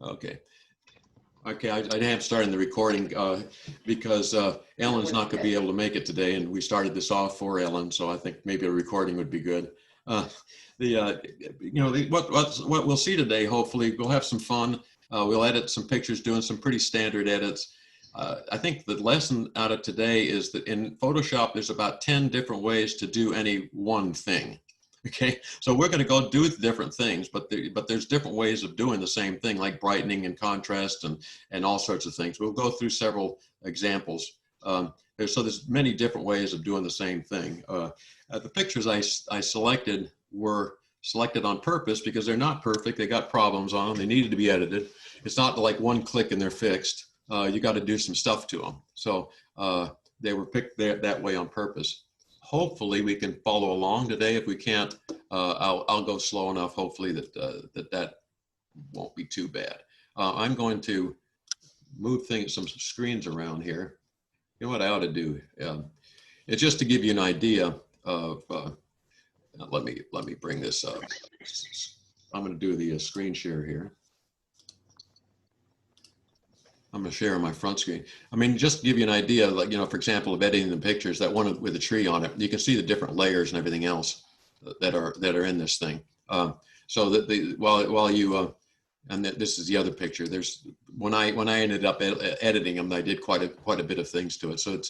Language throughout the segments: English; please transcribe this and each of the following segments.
Okay. Okay, I have started the recording because Ellen's not going to be able to make it today, and we started this off for Ellen, so I think maybe a recording would be good. What we'll see today, hopefully, we'll have some fun. We'll edit some pictures, doing some pretty standard edits. I think the lesson out of today is that in Photoshop, there's about 10 different ways to do any one thing. Okay, so we're going to go do different things, but there's different ways of doing the same thing, like brightening and contrast and all sorts of things. We'll go through several examples. There's many different ways of doing the same thing. The pictures I selected were selected on purpose because they're not perfect. They got problems on them. They needed to be edited. It's not like one click and they're fixed. You got to do some stuff to them. So they were picked that way on purpose. Hopefully we can follow along today. If we can't, I'll go slow enough, hopefully that won't be too bad. I'm going to move some screens around here. You know what I ought to do? It's just to give you an idea of, let me bring this up. I'm going to do the screen share here. I'm going to share my front screen. I mean, just to give you an idea, like, you know, for example, of editing the pictures, that one with a tree on it, you can see the different layers and everything else that are in this thing. So that this is the other picture. There's when I ended up editing them, I did quite a bit of things to it. So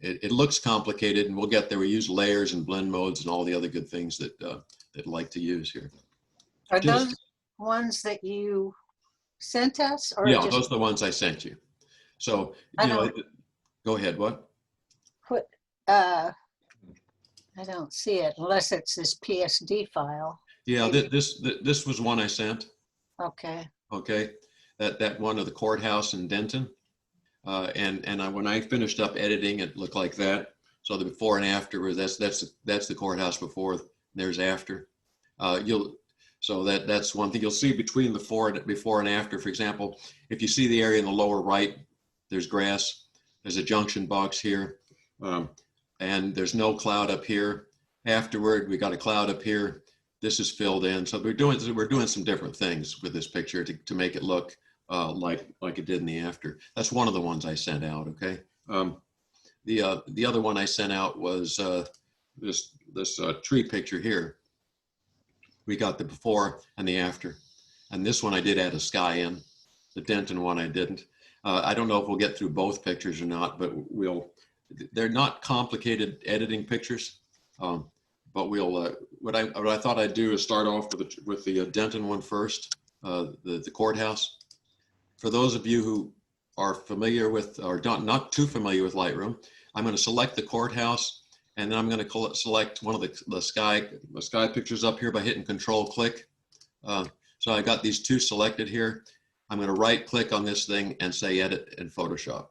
it looks complicated, and we'll get there. We use layers and blend modes and all the other good things that I like to use here. Are those ones that you sent us? Or yeah, those are the ones I sent you. So, you know, go ahead, what? I don't see it unless it's this PSD file. Yeah, this was one I sent. Okay. Okay, that one of the courthouse in Denton. When I finished up editing, it looked like that. So the before and after was that's the courthouse before, there's after. So that's one thing you'll see between the before and after. For example, if you see the area in the lower right, there's grass, there's a junction box here, and there's no cloud up here. Afterward, we got a cloud up here. This is filled in. So we're doing some different things with this picture to make it look like it did in the after. That's one of the ones I sent out. Okay. The other one I sent out was this tree picture here. We got the before and the after. And this one I did add a sky in. The Denton one I didn't. I don't know if we'll get through both pictures or not, but they're not complicated editing pictures. But what I thought I'd do is start off with the Denton one first, the courthouse. For those of you who are familiar with, or not too familiar with Lightroom, I'm going to select the courthouse. And then I'm going to select one of the sky pictures up here by hitting Control-click. So I got these two selected here. I'm going to right-click on this thing and say Edit in Photoshop.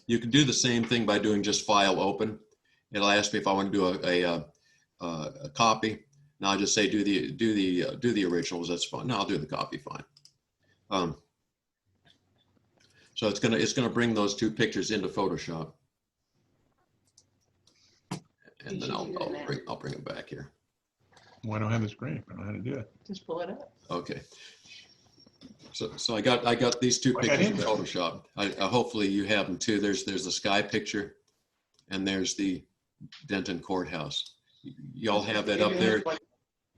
You can do the same thing by doing just File Open. It'll ask me if I want to do a copy. Now I just say do the originals. That's fine. No, I'll do the copy. Fine. So it's gonna bring those two pictures into Photoshop. And then I'll bring it back here. Well, I don't have the screen. I don't know how to do it. Just pull it up. Okay. So I got these two pictures in Photoshop. Hopefully you have them too. There's the sky picture, and there's the Denton courthouse. Y'all have that up there.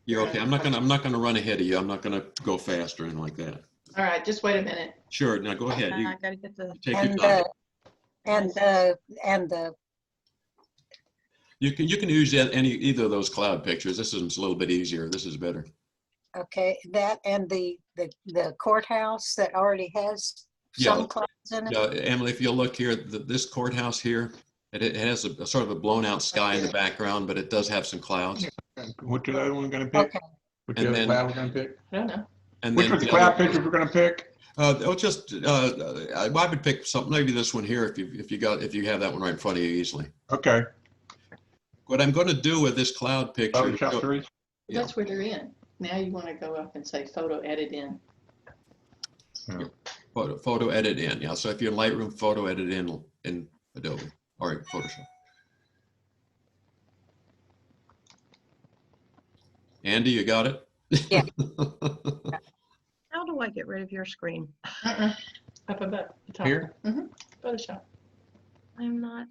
You're okay. I'm not gonna run ahead of you. I'm not gonna go fast or anything like that. All right, just wait a minute. Sure. Now go ahead. I gotta get the Take your time. And the You can use either of those cloud pictures. This is a little bit easier. This is better. okay, that and the courthouse that already has some clouds in it. Yeah, Emily, if you look here, this courthouse here, it has a sort of a blown out sky in the background, but it does have some clouds. Which the other one going to pick? Okay. Which the other cloud we're going to pick? I don't know. And Which then was the cloud picture we're going to pick? I would pick something, maybe this one here, if you have that one right in front of you easily. Okay. What I'm going to do with this cloud picture. Photoshop 3? Yeah. That's where they're in. Now you want to go up and say photo edit in. Yeah. Photo edit in. Yeah. So if you're in Lightroom, photo edit in Adobe or in Photoshop. Andy, you got it? Yeah. How do I get rid of your screen? Up above the top. Here? Photoshop. I'm not.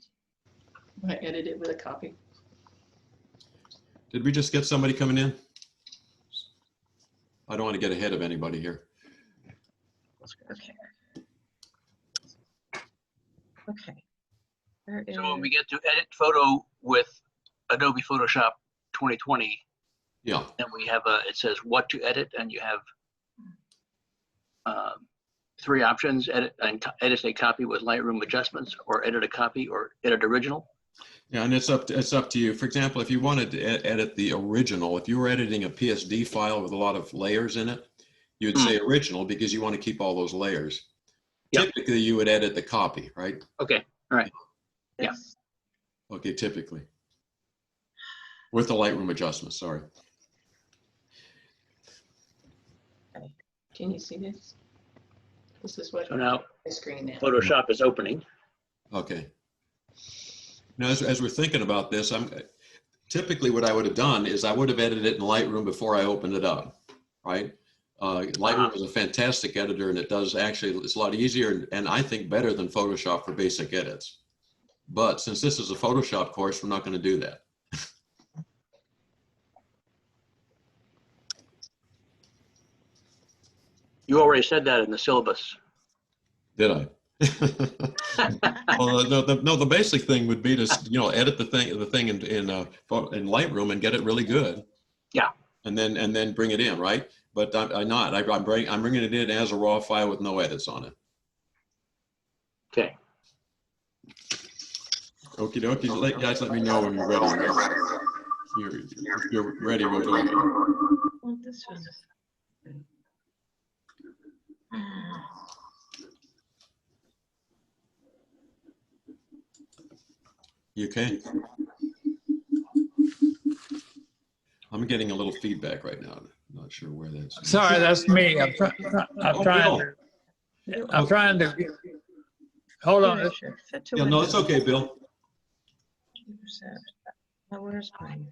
I edit it with a copy. Did we just get somebody coming in? I don't want to get ahead of anybody here. Okay. Okay. There is, So when we get to edit photo with Adobe Photoshop 2020, Yeah, and we have it says what to edit, and you have three options: edit edit a copy with Lightroom adjustments, or edit a copy, or edit original. yeah, and it's up to you. For example, if you wanted to edit the original, if you were editing a PSD file with a lot of layers in it, you would say original because you want to keep all those layers. Yep. Typically, you would edit the copy, right? Okay, all right. Yeah. Yes. Okay, typically. With the Lightroom adjustment, sorry. Can you see this? This is what So now the screen now. Photoshop is opening. Okay. Now, as we're thinking about this, typically what I would have done is I would have edited it in Lightroom before I opened it up, right? Lightroom is a fantastic editor, and it does actually, it's a lot easier and I think better than Photoshop for basic edits. But since this is a Photoshop course, we're not going to do that. You already said that in the syllabus. Did I? Well, no, the basic thing would be to, edit the thing in Lightroom and get it really good. Yeah. And then bring it in, right? But I'm not. I'm bringing it in as a raw file with no edits on it. Okay. Okie dokie. Guys, let me know when you're ready. You're ready. We'll go. well, this one. You okay? I'm getting a little feedback right now. I'm not sure where that's. Sorry, that's me. I'm trying to, hold on. Yeah, no, it's okay, Bill. Now, where's mine?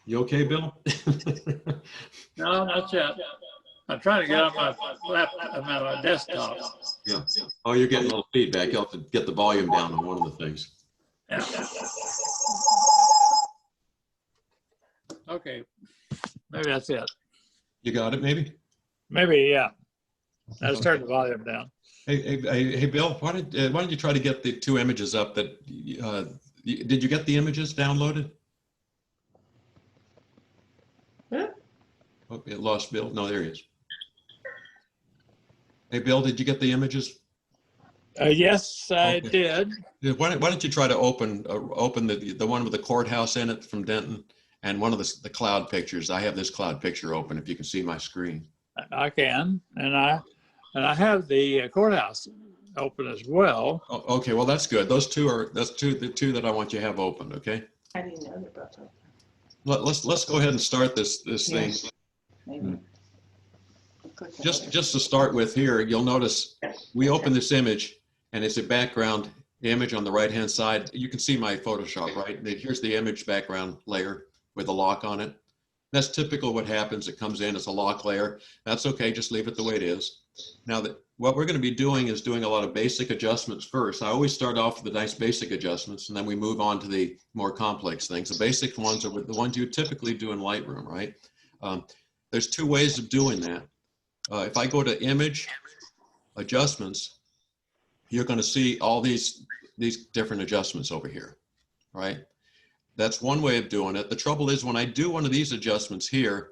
You okay, Bill? No, not yet. I'm trying to get on my laptop, on my desktop. Yeah. Oh, you're getting a little feedback. You'll have to get the volume down on one of the things. Yeah. Okay. Maybe that's it. You got it, maybe? Maybe, yeah. Let's turn the volume down. Hey, Bill, why don't you try to get the two images up that, did you get the images downloaded? Huh? Oh, it lost Bill. No, there he is. Hey, Bill, did you get the images? Yes, I Okay. did. Yeah, why don't you try to open the one with the courthouse in it from Denton and one of the cloud pictures. I have this cloud picture open if you can see my screen. I can, and I have the courthouse open as well. Oh, okay, well, that's good. That's the two that I want you to have open, okay? I didn't know they're both open. Let's go ahead and start this thing. Yes. Maybe. Click on Just it. to start with here, you'll notice we open this image and it's a background image on the right-hand side. You can see my Photoshop, right? Here's the image background layer with a lock on it. That's typical what happens. It comes in as a lock layer. That's okay, just leave it the way it is. Now, what we're gonna be doing is doing a lot of basic adjustments first. I always start off with the nice basic adjustments and then we move on to the more complex things. The basic ones are the ones you typically do in Lightroom, right? There's two ways of doing that. If I go to image adjustments, you're going to see all these different adjustments over here, right? That's one way of doing it. The trouble is when I do one of these adjustments here,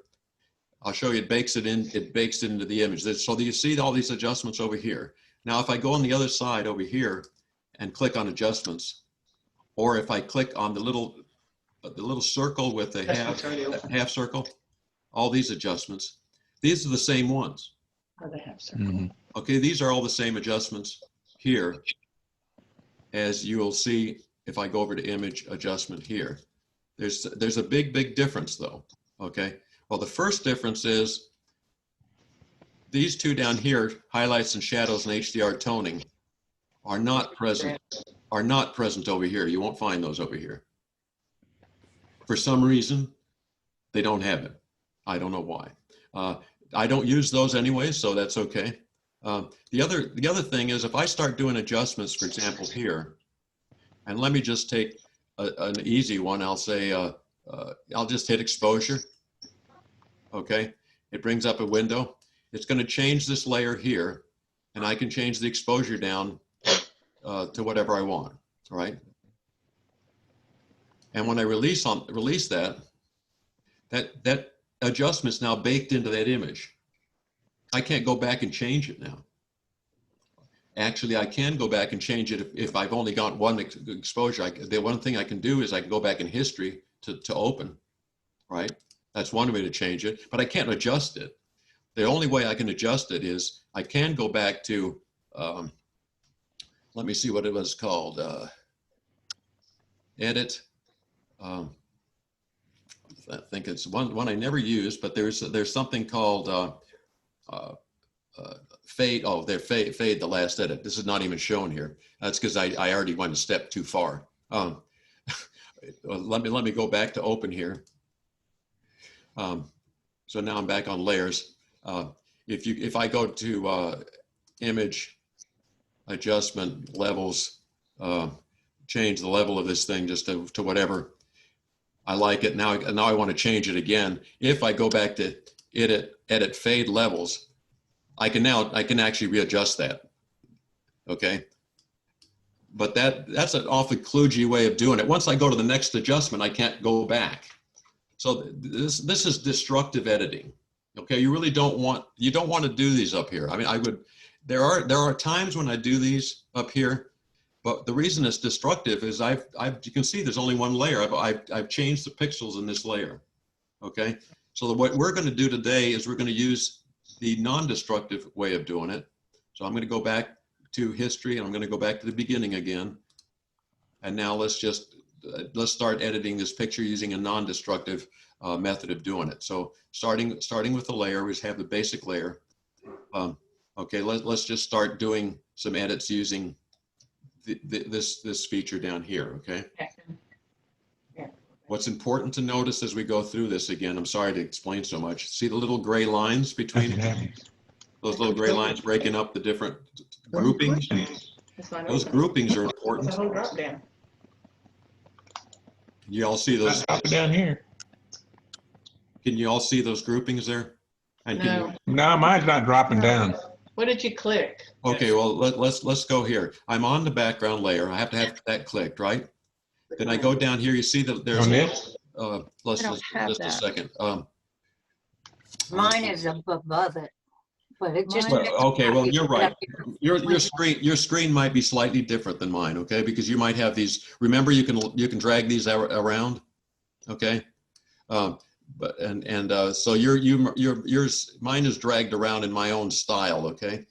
I'll show you, it bakes it into the image. So you see all these adjustments over here. Now, if I go on the other side over here and click on adjustments, or if I click on the little circle with the half circle, all these adjustments, these are the same ones. Oh, they have circle. Okay, these are all the same adjustments here. as you'll see if I go over to image adjustment here. There's a big difference though, okay? Well, the first difference is these two down here, highlights and shadows and HDR toning, are not present over here. You won't find those over here. For some reason, they don't have it. I don't know why. I don't use those anyway, so that's okay. The other thing is if I start doing adjustments, for example, here, and let me just take an easy one. I'll say, I'll just hit exposure. Okay, it brings up a window. It's going to change this layer here, and I can change the exposure down to whatever I want, right? And when I release that adjustment's now baked into that image. I can't go back and change it now. Actually, I can go back and change it if I've only got one exposure. The one thing I can do is I can go back in history to open, right? That's one way to change it, but I can't adjust it. The only way I can adjust it is I can go back to, let me see what it was called, edit. I think it's one I never used, but there's something called fade. Oh, they're fade the last edit. This is not even shown here. That's because I already went a step too far. Let me go back to open here. So now I'm back on layers. If I go to image adjustment levels, change the level of this thing just to whatever I like it. Now I want to change it again. If I go back to edit fade levels, I can actually readjust that. Okay. But that's an awfully kludgy way of doing it. Once I go to the next adjustment, I can't go back. So this is destructive editing. Okay, you really don't want to do these up here. I mean, there are times when I do these up here, but the reason it's destructive is you can see there's only one layer. I've changed the pixels in this layer. Okay, so what we're going to do today is we're going to use the non-destructive way of doing it. So I'm going to go back to history and I'm going to go back to the beginning again. And now let's start editing this picture using a non-destructive method of doing it. So starting with the layer, we just have the basic layer. Okay, let's just start doing some edits using this feature down here. Okay. Yeah. What's important to notice as we go through this again, I'm sorry to explain so much. See the little gray lines between those little gray lines breaking up the different groupings? It's not Those open. groupings are It's important. a whole drop down. You all see those? Up and down here. Can you all see those groupings there? And can No. you, No, mine's not dropping down. What did you click? okay, well let's go here. I'm on the background layer. I have to have that clicked, right? Then I go down here. You see that there's On this? let's I don't have just a that. second. Mine is above it, but it just. Mine- Well, okay, well you're right. Your screen might be slightly different than mine, okay? Because you might have these. Remember, you can drag these around, okay? So yours, mine is dragged around in my own style, okay?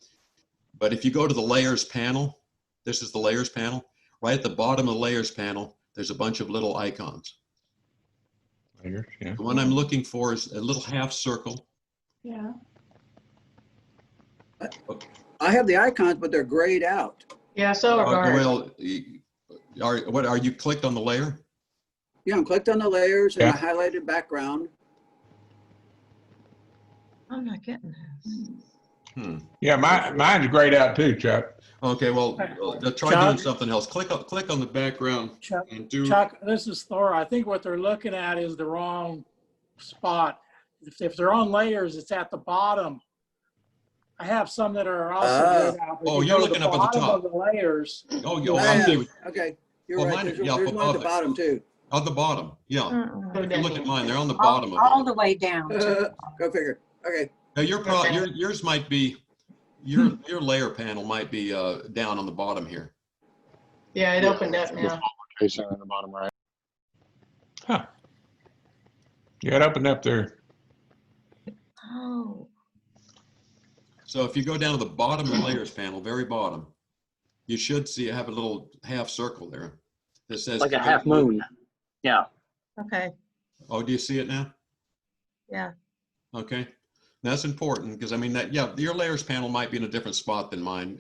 But if you go to the layers panel, this is the layers panel. Right at the bottom of the layers panel, there's a bunch of little icons. Layers, yeah. The one I'm looking for is a little half circle. Yeah. I have the icons, but they're grayed out. Yeah, so are ours. Well, are you clicked on the layer? Yeah, I'm clicked on the layers and Yeah. I highlighted background. I'm not getting this. Yeah, mine's grayed out too, Chuck. Okay, well, try Chuck? doing something else. Click on the background Chuck, and do. Chuck, this is Thor. I think what they're looking at is the wrong spot. If they're on layers, it's at the bottom. I have some that are also grayed out. but Oh, if you you're go to looking up at the bottom top. of the layers. Oh, Oh, I yeah. see. Okay, you're Well, right. mine- There's yeah, one at above the it. bottom too. On the bottom, yeah. Uh-uh. Go If you down look at here. mine, they're on the bottom of All it. the way down. Go figure. Okay. Now yours might be, your layer panel might be down on the bottom here. Yeah, it opened up now. Location in the bottom right. Huh. Yeah, it opened up there. Oh, So if you go down to the bottom of the layers panel, very bottom, you should see, have a little half circle there that says. Like a half moon. Yeah. Okay, Oh, do you see it now? yeah. Okay. That's important because I mean that, yeah, your layers panel might be in a different spot than mine.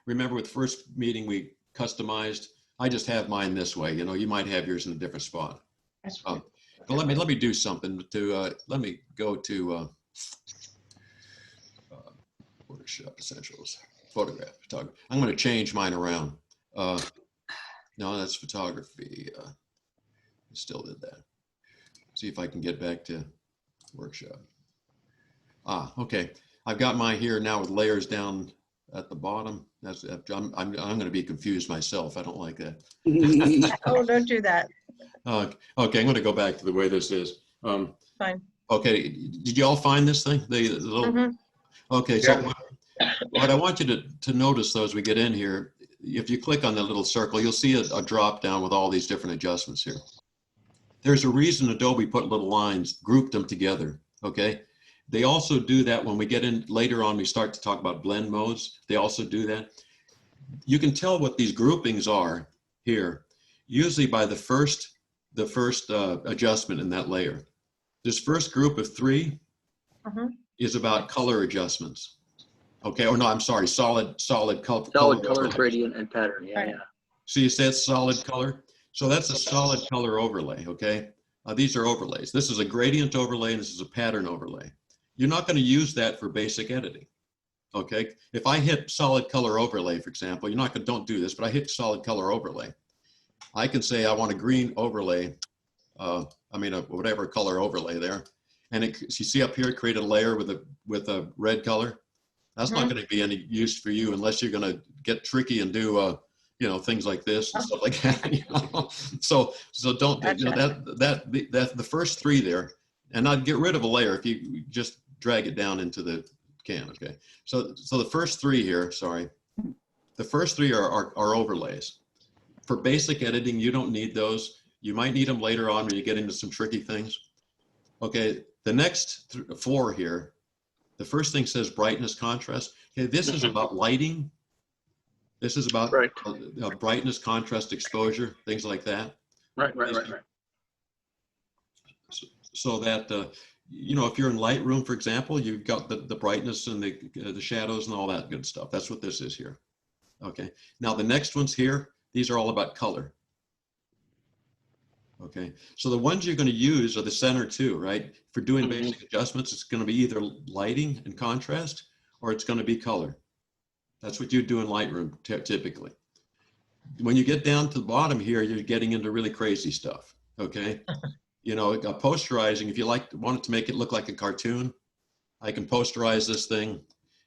Remember with the first meeting we customized, I just have mine this way. You know, you might have yours in a different spot. That's Oh. good. But let me do something to, let me go to Photoshop Essentials, photography. I'm going to change mine around. No, that's photography. I still did that. See if I can get back to workshop. Okay. I've got mine here now with layers down at the bottom. That's I'm going to be confused myself. I don't like that. Oh, don't do that. Okay, I'm going to go back to the way this is. Fine. Okay, did you all find this thing? The little. Mhm. Okay, so what I want you to notice though as we get in here, if you click on that little circle, you'll see a drop down with all these different adjustments here. There's a reason Adobe put little lines, grouped them together. Okay. They also do that when we get in later on, we start to talk about blend modes. They also do that. You can tell what these groupings are here, usually by the first adjustment in that layer. This first group of 3 is about color adjustments. Okay, or no, I'm sorry, solid color. Solid color, gradient, and pattern. Yeah, Right. yeah. So you said solid color. So that's a solid color overlay, okay? These are overlays. This is a gradient overlay and this is a pattern overlay. You're not going to use that for basic editing, okay? If I hit solid color overlay, for example, you're not going to, don't do this, but I hit solid color overlay. I can say I want a green overlay, whatever color overlay there. And you see up here, create a layer with a red color. That's not going to be any use for you unless you're going to get tricky and do, things like this and stuff like that. You know? So don't, Gotcha. that the first 3 there, and I'd get rid of a layer if you just drag it down into the can. Okay. So the first 3 here, sorry, the first 3 are overlays. For basic editing, you don't need those. You might need them later on when you get into some tricky things. Okay. The next 4 here, the first thing says brightness contrast. Okay. This is about lighting. This is about Right. Brightness, contrast, exposure, things like that. Right. So that, if you're in Lightroom, for example, you've got the brightness and the shadows and all that good stuff. That's what this is here. Okay. Now the next ones here, these are all about color. Okay. So the ones you're going to use are the center 2, right? For doing basic adjustments, it's going to be either lighting and contrast, or it's going to be color. That's what you do in Lightroom typically. When you get down to the bottom here, you're getting into really crazy stuff. Okay. Posterizing, if you wanted to make it look like a cartoon, I can posterize this thing.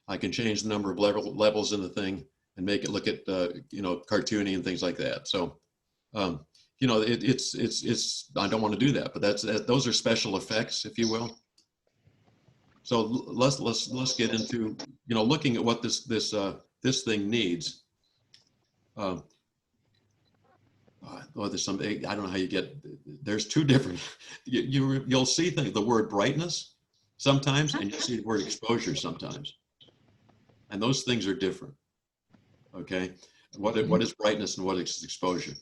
I can change the number of levels in the thing and make it look at, cartoony and things like that. So, it's, I don't want to do that, but those are special effects, if you will. So let's get into, looking at what this thing needs. There's something, I don't know how you get, there's 2 different, you'll see the word brightness sometimes, and you'll see the word exposure sometimes. And those things are different. Okay. What is brightness and what is exposure?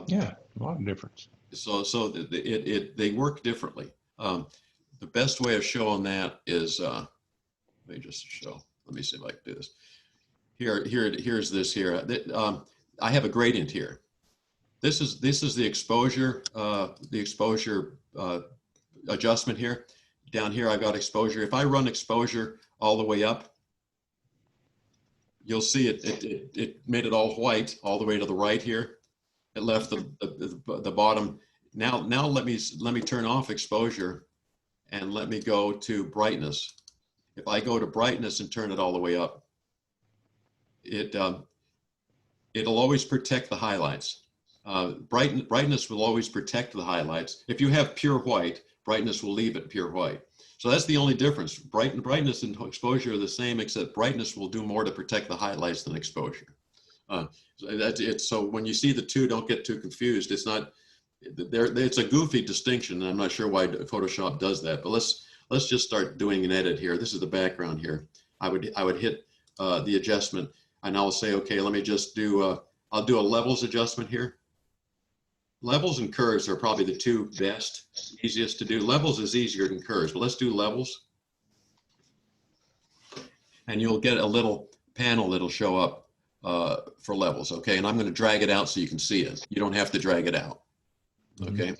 Yeah, a lot of difference. So they work differently. The best way of showing that is, let me see if I can do this. Here's this here. I have a gradient here. This is the exposure adjustment here. Down here, I've got exposure. If I run exposure all the way up, you'll see it made it all white all the way to the right here. It left the bottom. Now let me turn off exposure and let me go to brightness. If I go to brightness and turn it all the way up, it'll always protect the highlights. Brightness will always protect the highlights. If you have pure white, brightness will leave it pure white. So that's the only difference. Brightness and exposure are the same, except brightness will do more to protect the highlights than exposure. So when you see the 2, don't get too confused. It's not there. It's a goofy distinction, and I'm not sure why Photoshop does that. But let's just start doing an edit here. This is the background here. I would hit the adjustment. And I'll say, okay, let me just do, I'll do a levels adjustment here. Levels and curves are probably the two best, easiest to do. Levels is easier than curves, but let's do levels. And you'll get a little panel that'll show up for levels, okay? And I'm going to drag it out so you can see it. You don't have to drag it out, okay?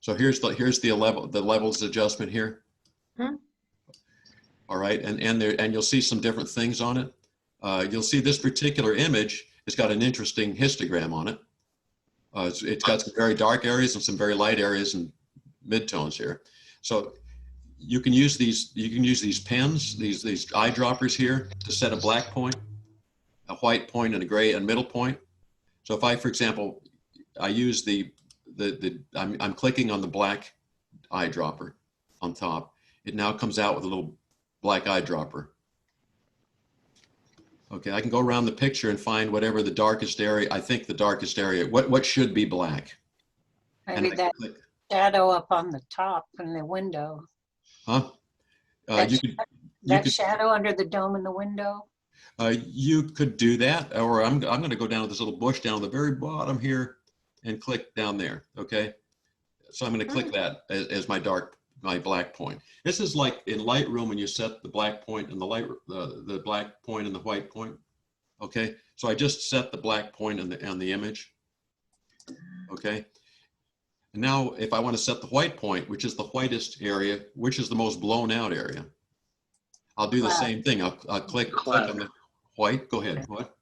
So here's the levels adjustment here. Hmm. All right, and you'll see some different things on it. You'll see this particular image has got an interesting histogram on it. It's got some very dark areas and some very light areas and midtones here. So you can use these pens, these eyedroppers here to set a black point, a white point, and a gray and middle point. So if I, for example, I use I'm clicking on the black eyedropper on top, it now comes out with a little black eyedropper. Okay, I can go around the picture and find whatever the darkest area, I think the darkest area, what should be black. And Maybe I can that click, shadow up on the top in the window. huh? That You could shadow under the dome in the window. You could do that, or I'm going to go down to this little bush down at the very bottom here and click down there. Okay, so I'm going to click that as my black point. This is like in Lightroom when you set the black point and the black point and the white point. Okay, so I just set the black point on the image. Okay, and now if I want to set the white point, which is the whitest area, which is the most blown out area, I'll do the same thing. I'll click on the white. Go ahead. What?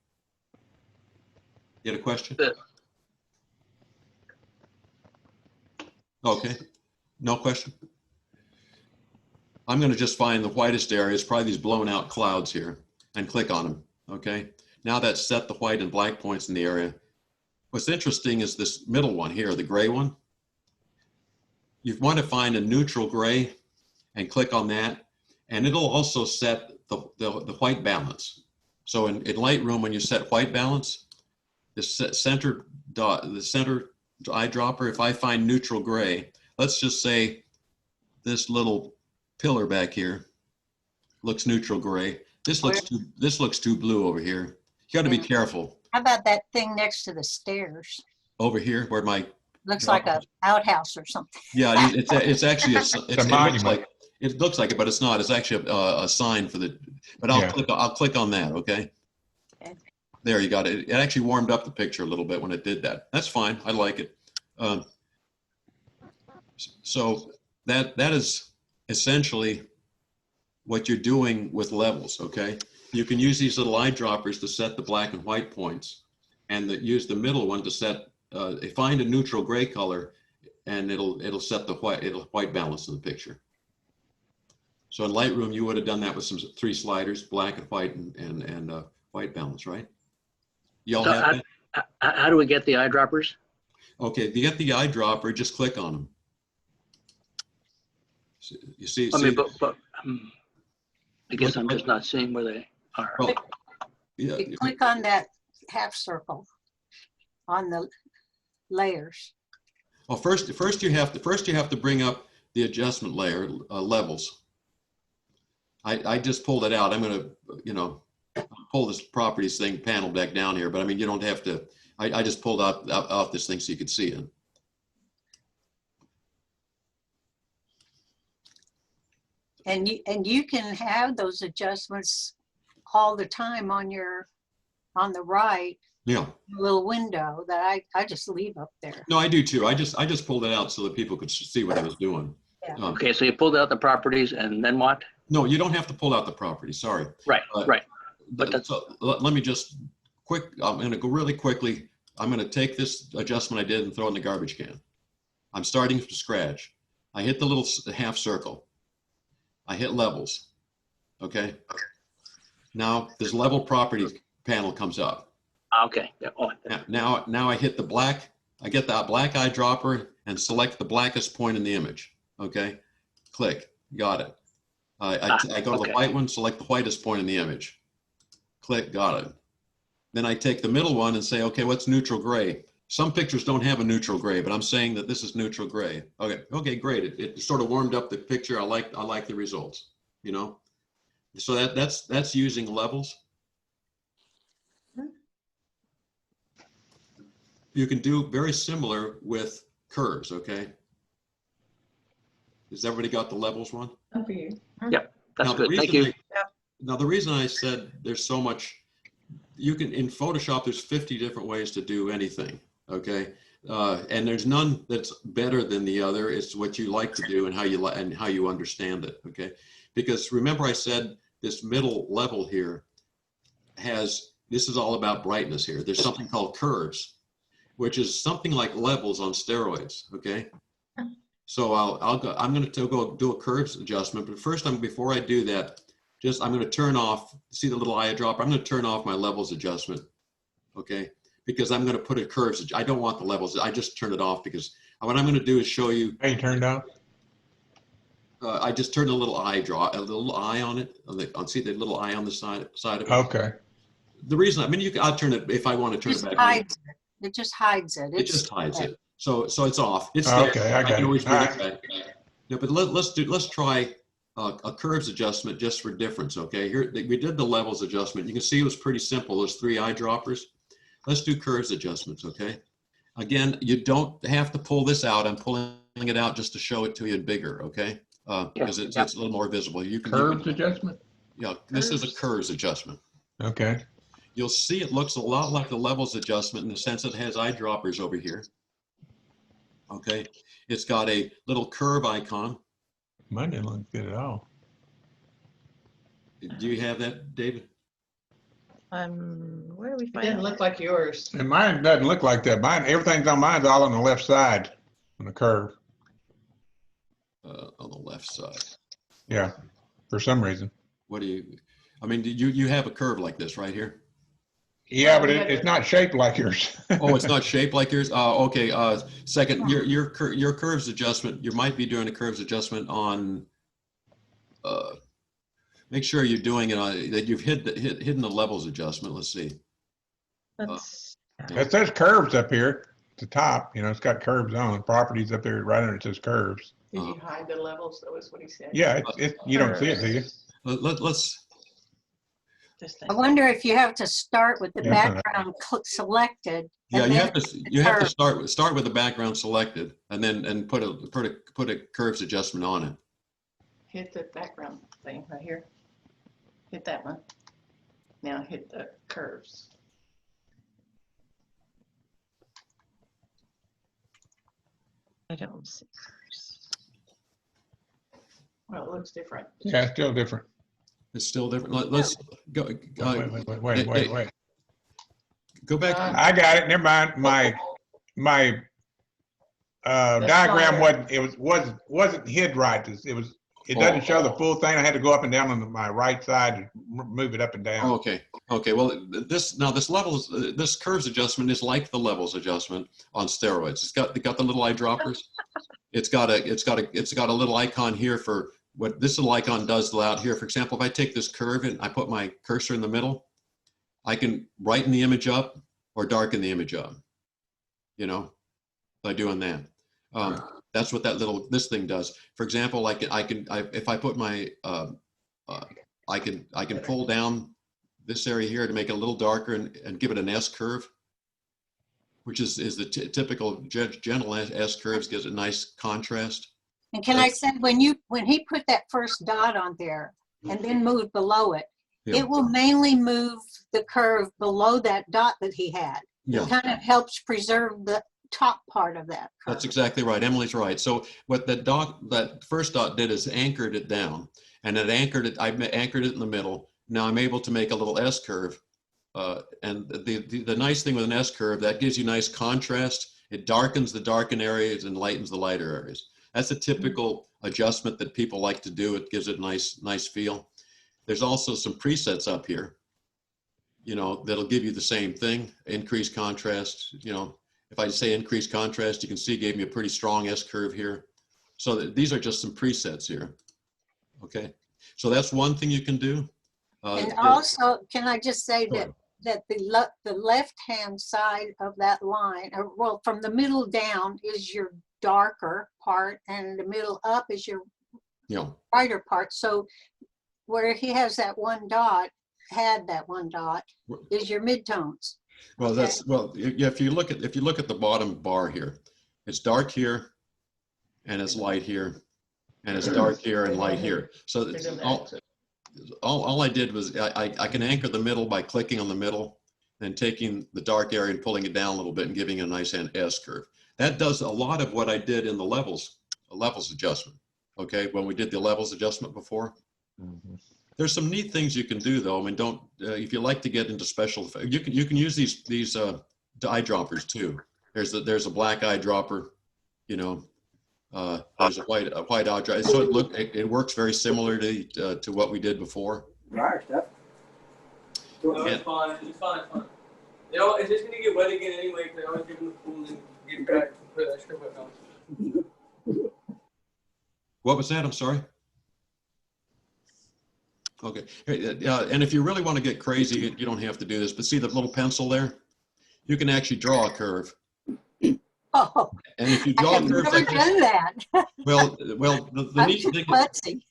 You had a question? Okay. No question. I'm going to just find the whitest areas, probably these blown out clouds here, and click on them. Okay. Now that's set the white and black points in the area. What's interesting is this middle one here, the gray one. You want to find a neutral gray and click on that. And it'll also set the white balance. So in Lightroom, when you set white balance, the center eyedropper, if I find neutral gray, let's just say this little pillar back here looks neutral gray. This looks too blue over here. You got to be careful. How about that thing next to the stairs? Over here where my Looks like a outhouse or something. yeah, it's actually monument. It looks like it, but it's not. It's actually a sign for the. But I'll click on that. Okay. Okay. There, you got it. It actually warmed up the picture a little bit when it did that. That's fine. I like it. So that is essentially what you're doing with levels. Okay. You can use these little eyedroppers to set the black and white points, and use the middle one to set. Find a neutral gray color, and it'll set the white balance in the picture. So in Lightroom, you would have done that with some 3 sliders, black and white and white balance, right? You all have that? How do we get the eyedroppers? Okay, if you get the eyedropper, just click on them. You see? I mean, but I guess I'm just not seeing where they are. Well, yeah, You click on that half circle on the layers. well, first you have to bring up the adjustment layer levels. I just pulled it out. I'm going to, pull this properties thing panel back down here, but I mean, you don't have to, I just pulled out this thing so you could see it. And you can have those adjustments all the time on the right Yeah. little window that I just leave up there. No, I do too. I just pulled it out so that people could see what I was doing. Yeah. Okay, so you pulled out the properties and then what? No, you don't have to pull out the property. Sorry. Right, right. But that's, So let me just I'm going to go really quickly. I'm going to take this adjustment I did and throw it in the garbage can. I'm starting from scratch. I hit the little half circle. I hit levels. Okay. Now this level properties panel comes up. okay. Yeah, oh, Now I hit the black. I get that black eyedropper and select the blackest point in the image. Okay. Click. Got it. I go to the white one, select the whitest point in the image. Click. Got it. Then I take the middle one and say, okay, what's neutral gray? Some pictures don't have a neutral gray, but I'm saying that this is neutral gray. Okay. Okay. Great. It sort of warmed up the picture. I like the results. So that's using levels. you can do very similar with curves, okay? Has everybody got the levels one? Over here. That's Now, the good. Thank reason you. Now, the reason I said there's so much, you can, in Photoshop, there's 50 different ways to do anything, okay? And there's none that's better than the other. It's what you like to do and how you understand it, okay? Because remember I said this middle level here this is all about brightness here. There's something called curves, which is something like levels on steroids, okay? So I'm going to go do a curves adjustment, but first before I do that, I'm going to turn off, see the little eyedropper? I'm going to turn off my levels adjustment, okay? Because I'm going to put a curves, I don't want the levels, I just turn it off because what I'm going to do is show you, Hey, you turned on? I just turn a little eye on it, see the little eye on the side of it? Okay. The reason, I'll turn it, if I want to turn Just it back on. hides it. It just hides it. It just hides it. So it's off. It's there. Okay, I got can it. always bring it All back. Yeah, but let's try a curves adjustment just for difference. Okay, here we did the levels adjustment. You can see it was pretty simple. Those 3 eyedroppers. Let's do curves adjustments. Okay. Again, you don't have to pull this out. I'm pulling it out just to show it to you bigger. Okay, because it's a little more visible. You can Curves adjustment? Yeah, this is a curves adjustment. Okay. You'll see it looks a lot like the levels adjustment in the sense it has eyedroppers over here. Okay, it's got a little curve icon. Mine didn't look good at all. Do you have that, David? Where do we It find didn't it? look like yours. And mine doesn't look like that. Everything's on mine's all on the left side on the curve. On the left side. Yeah, for some reason. What do you? You have a curve like this right here? Yeah, but it's not shaped like yours. Oh, it's not shaped like yours. Okay. Second, your curves adjustment. You might be doing a curves adjustment on. Make sure you're doing it on that. You've hidden the levels adjustment. Let's see. Let's- It says curves up here at the top. It's got curves on. Properties up there right under it says curves. Did you hide the levels? That was what he said. Yeah, you don't see it, do you? Let's. Just I think. wonder if you have to start with the Yeah. background selected. Yeah, and you then have to start with the background selected, and then put a curves adjustment on it. Hit the background thing right here. Hit that one. Now hit the curves. I don't see curves. Well, it looks different. Yeah, it's still different. It's still different. Let's go. Wait. Go back. I got it. Never mind. My diagram wasn't hid right. It doesn't show the full thing. I had to go up and down on my right side to move it up and down. Okay. Well, this curves adjustment is like the levels adjustment on steroids. It's got the little eyedroppers. It's got a little icon here for what this little icon does out here. For example, if I take this curve and I put my cursor in the middle, I can brighten the image up or darken the image up. By doing that. That's what this thing does. For example, if I put my I can pull down this area here to make it a little darker and give it an S curve, which is the typical gentle S curves, gives it nice contrast. And can I say, when he put that first dot on there and then moved below it, Yeah. it will mainly move the curve below that dot that he had. Yeah. It kind of helps preserve the top part of that curve. That's exactly right. Emily's right. So what that first dot did is anchored it down, and I anchored it in the middle. Now I'm able to make a little S curve. And the nice thing with an S curve, that gives you nice contrast. It darkens the darkened areas and lightens the lighter areas. That's a typical adjustment that people like to do. It gives it a nice feel. There's also some presets up here, that'll give you the same thing. Increased contrast, if I say increased contrast, you can see it gave me a pretty strong S curve here. So these are just some presets here. Okay, so that's one thing you can do. And also, can I just say Sure. that the left-hand side of that line, or well, from the middle down is your darker part, and the middle up is your brighter part. So where he has that one dot, is your midtones. Well, Okay. that's, well, yeah, if you look at the bottom bar here, it's dark here and it's light here and it's dark here and light here. So They're it's doing that, all, so- all I did was I can anchor the middle by clicking on the middle and taking the dark area and pulling it down a little bit and giving a nice S curve. That does a lot of what I did in the levels adjustment. Okay, when we did the levels adjustment before. There's some neat things you can do though. I mean, don't if you like to get into special effects, you can use these eyedroppers too. There's a black eyedropper, you know. There's a white eyedropper. So it works very similar to what we did before. Right, Steph. No, it's fine. It's fine. It's fine. You know, it's just gonna get wet again anyway. Cause I always give them the pool and get back and put that strip back on. What was that? I'm sorry. Okay. And if you really want to get crazy, you don't have to do this. But see the little pencil there? You can actually draw a curve. Oh, And if you I draw a have curve never like this, done that. well, the I'm neat too thing, klutzy.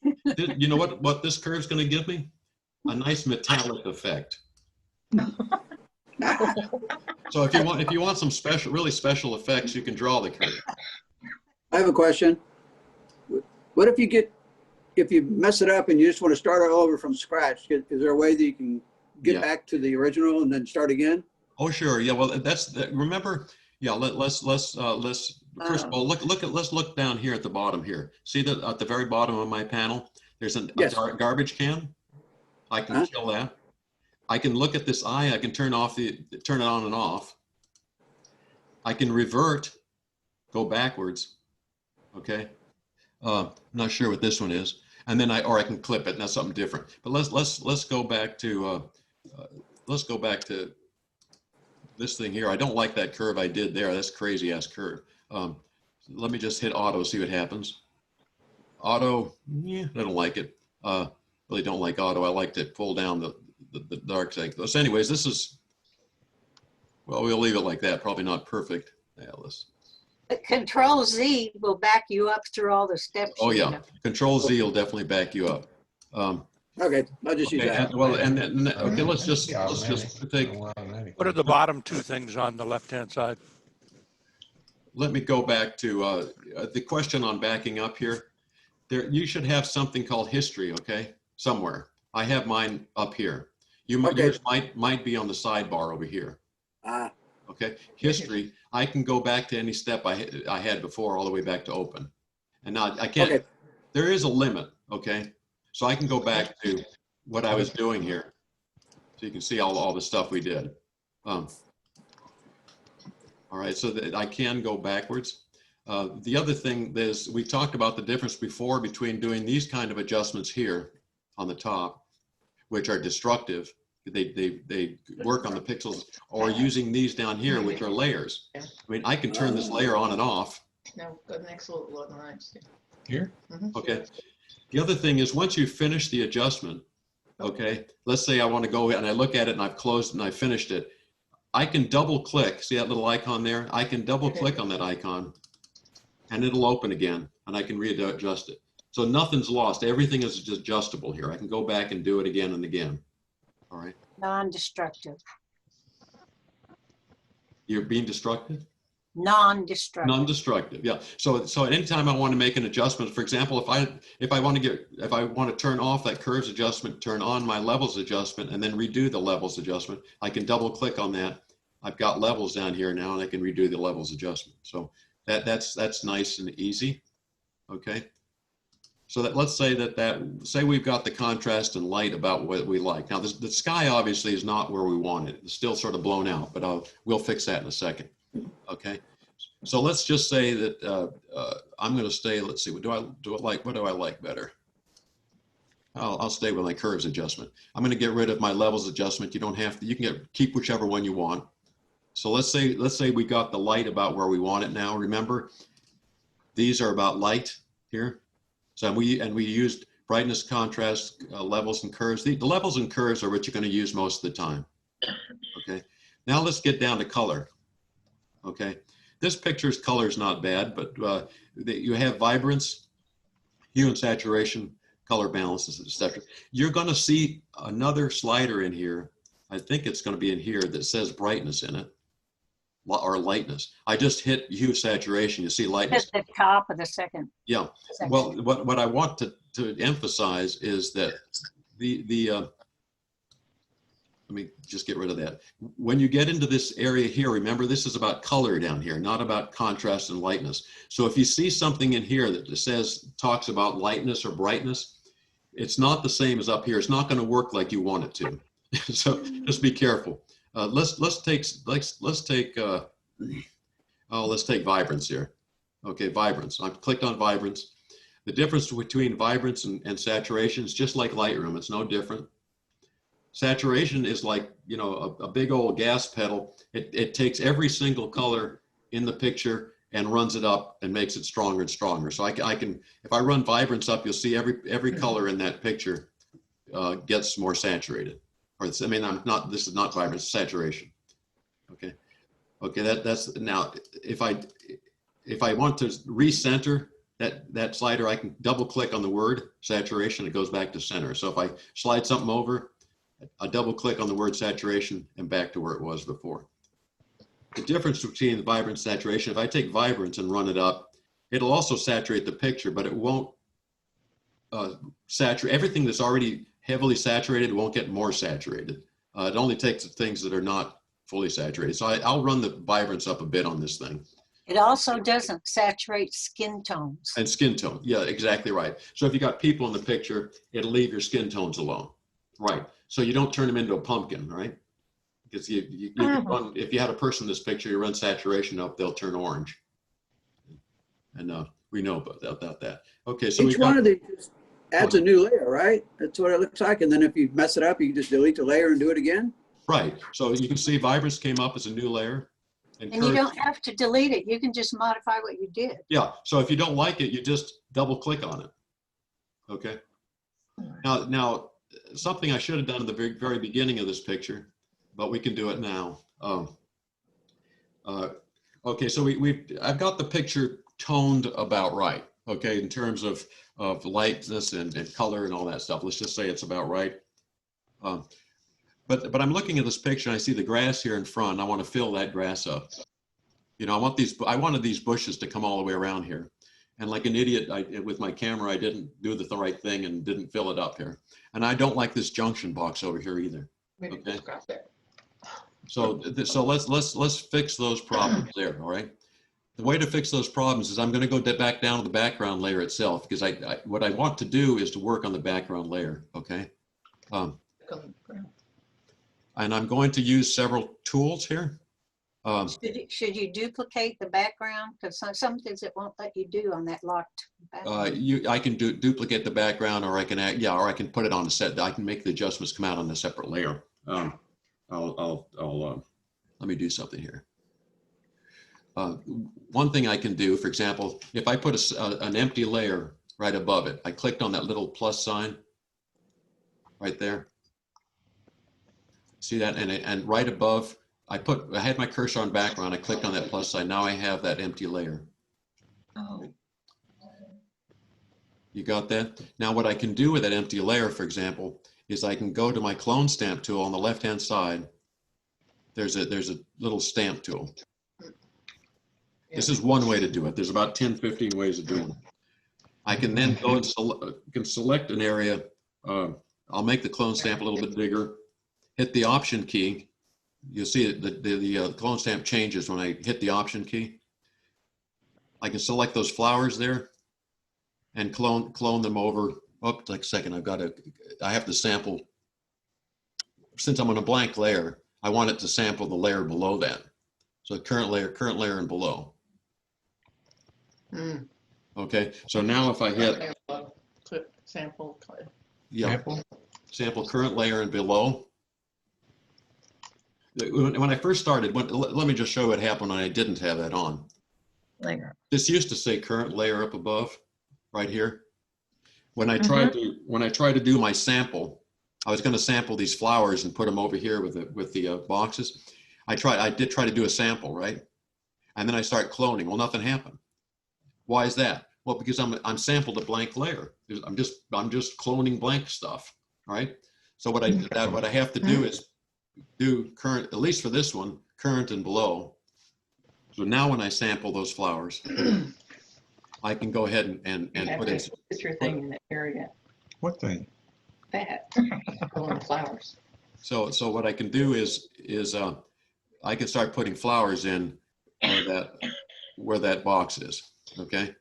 you know what this curve's going to give me? A nice metallic effect. So if you want some really special effects, you can draw the curve. I have a question. What if you mess it up and you just want to start all over from scratch? Is there a way that you can get Yeah. back to the original and then start again? Oh, sure. Yeah. Well, remember. Yeah. Let's first of all let's look down here at the bottom here. See that at the very bottom of my panel, there's a Yes. garbage can. I can kill that. I can look at this eye. I can turn it on and off. I can revert, go backwards. Okay. I'm not sure what this one is. And then I can clip it. And that's something different. But let's go back to this thing here. I don't like that curve I did there. That's crazy ass curve. Let me just hit auto, see what happens. Auto, yeah, I don't like it. Really don't like auto. I like to pull down the dark thing. So anyways, this is, well, we'll leave it like that. Probably not perfect. Yeah, Control Z will back you up through all the steps. oh you yeah, know. Control Z will definitely back you up. Okay, I'll just use Okay, that. okay, let's just take, What are the bottom two things on the left-hand side? let me go back to the question on backing up here. You should have something called history, okay, somewhere. I have mine up here. Yours might be on the sidebar over here. Okay, history. I can go back to any step I had before, all the way back to open. And now I can't. Okay. There is a limit, okay. So I can go back to what I was doing here, so you can see all the stuff we did. All right, so that I can go backwards. The other thing is we talked about the difference before between doing these kind of adjustments here on the top, which are destructive. They work on the pixels, or using these down here, which are layers. I mean, I can turn this layer on and off. Now, go next little one, right? Here? Okay. The other thing is once you finish the adjustment, okay, let's say I want to go and I look at it and I've closed and I finished it. I can double click. See that little icon there? I can double click on that icon and it'll open again and I can readjust it. So nothing's lost. Everything is adjustable here. I can go back and do it again and again. All right. Non-destructive. You're being destructive? Non-destructive. Non-destructive, yeah. So anytime I want to make an adjustment, for example, if I want to turn off that curves adjustment, turn on my levels adjustment, and then redo the levels adjustment, I can double click on that. I've got levels down here now, and I can redo the levels adjustment. So that's nice and easy. Okay. So let's say say we've got the contrast and light about what we like. Now the sky obviously is not where we want it. It's still sort of blown out, but we'll fix that in a second. Okay. So let's just say that I'm going to stay. Let's see. What do I like better? I'll stay with my curves adjustment. I'm going to get rid of my levels adjustment. You don't have to. You can keep whichever one you want. So let's say we got the light about where we want it now. Remember, these are about light here. So we used brightness, contrast, levels, and curves. The levels and curves are what you're going to use most of the time. Okay. Now let's get down to color. Okay. This picture's color is not bad, but you have vibrance, hue and saturation, color balances, etc. You're going to see another slider in here I think it's going to be in here that says brightness in it, or lightness. I just hit hue saturation. You see lightness? At the top of the second. Yeah. section. Well, what I want to emphasize is that let me just get rid of that. When you get into this area here, remember this is about color down here, not about contrast and lightness. So if you see something in here that talks about lightness or brightness, it's not the same as up here. It's not going to work like you want it to. So just be careful. Let's take vibrance here. Okay, vibrance. I've clicked on vibrance. The difference between vibrance and saturation is just like Lightroom. It's no different. Saturation is like, a big old gas pedal. It takes every single color in the picture and runs it up and makes it stronger and stronger. So I can, if I run vibrance up, you'll see every color in that picture gets more saturated. This is not vibrance, it's saturation. Okay. That's now, if I want to recenter that slider, I can double click on the word saturation. It goes back to center. So if I slide something over, I double click on the word saturation and back to where it was before. The difference between the vibrance and saturation, if I take vibrance and run it up, it'll also saturate the picture, but it won't saturate everything that's already heavily saturated. Won't get more saturated. It only takes the things that are not fully saturated. So I'll run the vibrance up a bit on this thing. It also doesn't saturate skin tones. And skin tone. Yeah, exactly right. So if you got people in the picture, it'll leave your skin tones alone. Right. So you don't turn them into a pumpkin, right? Because you can run, if you had a person in this picture, you run saturation up, they'll turn orange. And we know about that. Okay, so each one of these just adds a new layer, right? That's what it looks like. And then if you mess it up, you can just delete the layer and do it again. Right. So you can see vibrance came up as a new layer. And you don't have to delete it. You can just modify what you did. Yeah. So if you don't like it, you just double click on it. Okay. Now something I should have done at the very beginning of this picture, but we can do it now. Okay. So I've got the picture toned about right. Okay. In terms of lightness and color and all that stuff. Let's just say it's about right. But I'm looking at this picture and I see the grass here in front. And I want to fill that grass up. I wanted these bushes to come all the way around here. And like an idiot, with my camera, I didn't do the right thing and didn't fill it up here. And I don't like this junction box over here either. Okay. So let's fix those problems there. All right. The way to fix those problems is I'm going to go back down to the background layer itself, because what I want to do is to work on the background layer. Okay. And I'm going to use several tools here. Should you duplicate the background? Because some things it won't let you do on that locked background. I can duplicate the background, or I can or I can put it on a set. I can make the adjustments come out on a separate layer. Let me do something here. One thing I can do, for example, if I put an empty layer right above it, I clicked on that little plus sign right there. See that? And right above, I had my cursor on background. I clicked on that plus sign. Now I have that empty layer. Oh. You got that? Now what I can do with that empty layer, for example, is I can go to my clone stamp tool on the left-hand side. There's a little stamp tool. This is one way to do it. There's about 10, 15 ways of doing it. I can then go and select an area. I'll make the clone stamp a little bit bigger. Hit the option key. You'll see the clone stamp changes when I hit the option key. I can select those flowers there and clone them over. Oh, like a second, I have to sample. Since I'm on a blank layer, I want it to sample the layer below that. So current layer and below. Okay, so now if I hit sample, yeah, sample current layer and below. When I first started, let me just show what happened when I didn't have that on. Layer. This used to say current layer up above, right here. When I tried to do my sample, I was going to sample these flowers and put them over here with the boxes. I did try to do a sample, right? And then I start cloning. Well, nothing happened. Why is that? Well, because I'm sampled a blank layer. I'm just cloning blank stuff, right? So what I have to do is do current, at least for this one, current and below. So now when I sample those flowers, I can go ahead and You have put in. to put your thing in that area. What thing? That, on the flowers. So what I can do is I can start putting flowers in where that box is. Okay.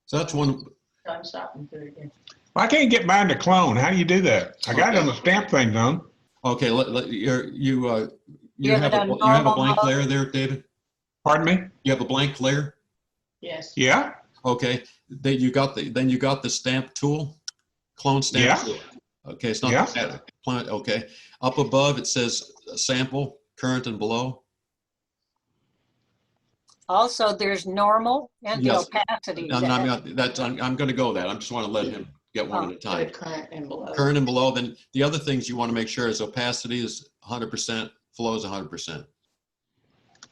So that's one. I'm stopping through again. I can't get mine to clone. How do you do that? I got it on the stamp thing, though. Okay. You have have it a on you have a normal blank mode? layer there, David? Pardon me? You have a blank layer? Yes. Yeah? Okay. Then you got the stamp tool, clone stamp Yeah. tool. Okay. It's not Yeah. the plant. Okay. Up above it says sample, current and below. Also, there's normal and the Yes. opacity. I'm going to go that. I just want to let him get one at a time. Put current and below. Current and below. Then the other things you want to make sure is opacity is 100%, flow is 100%.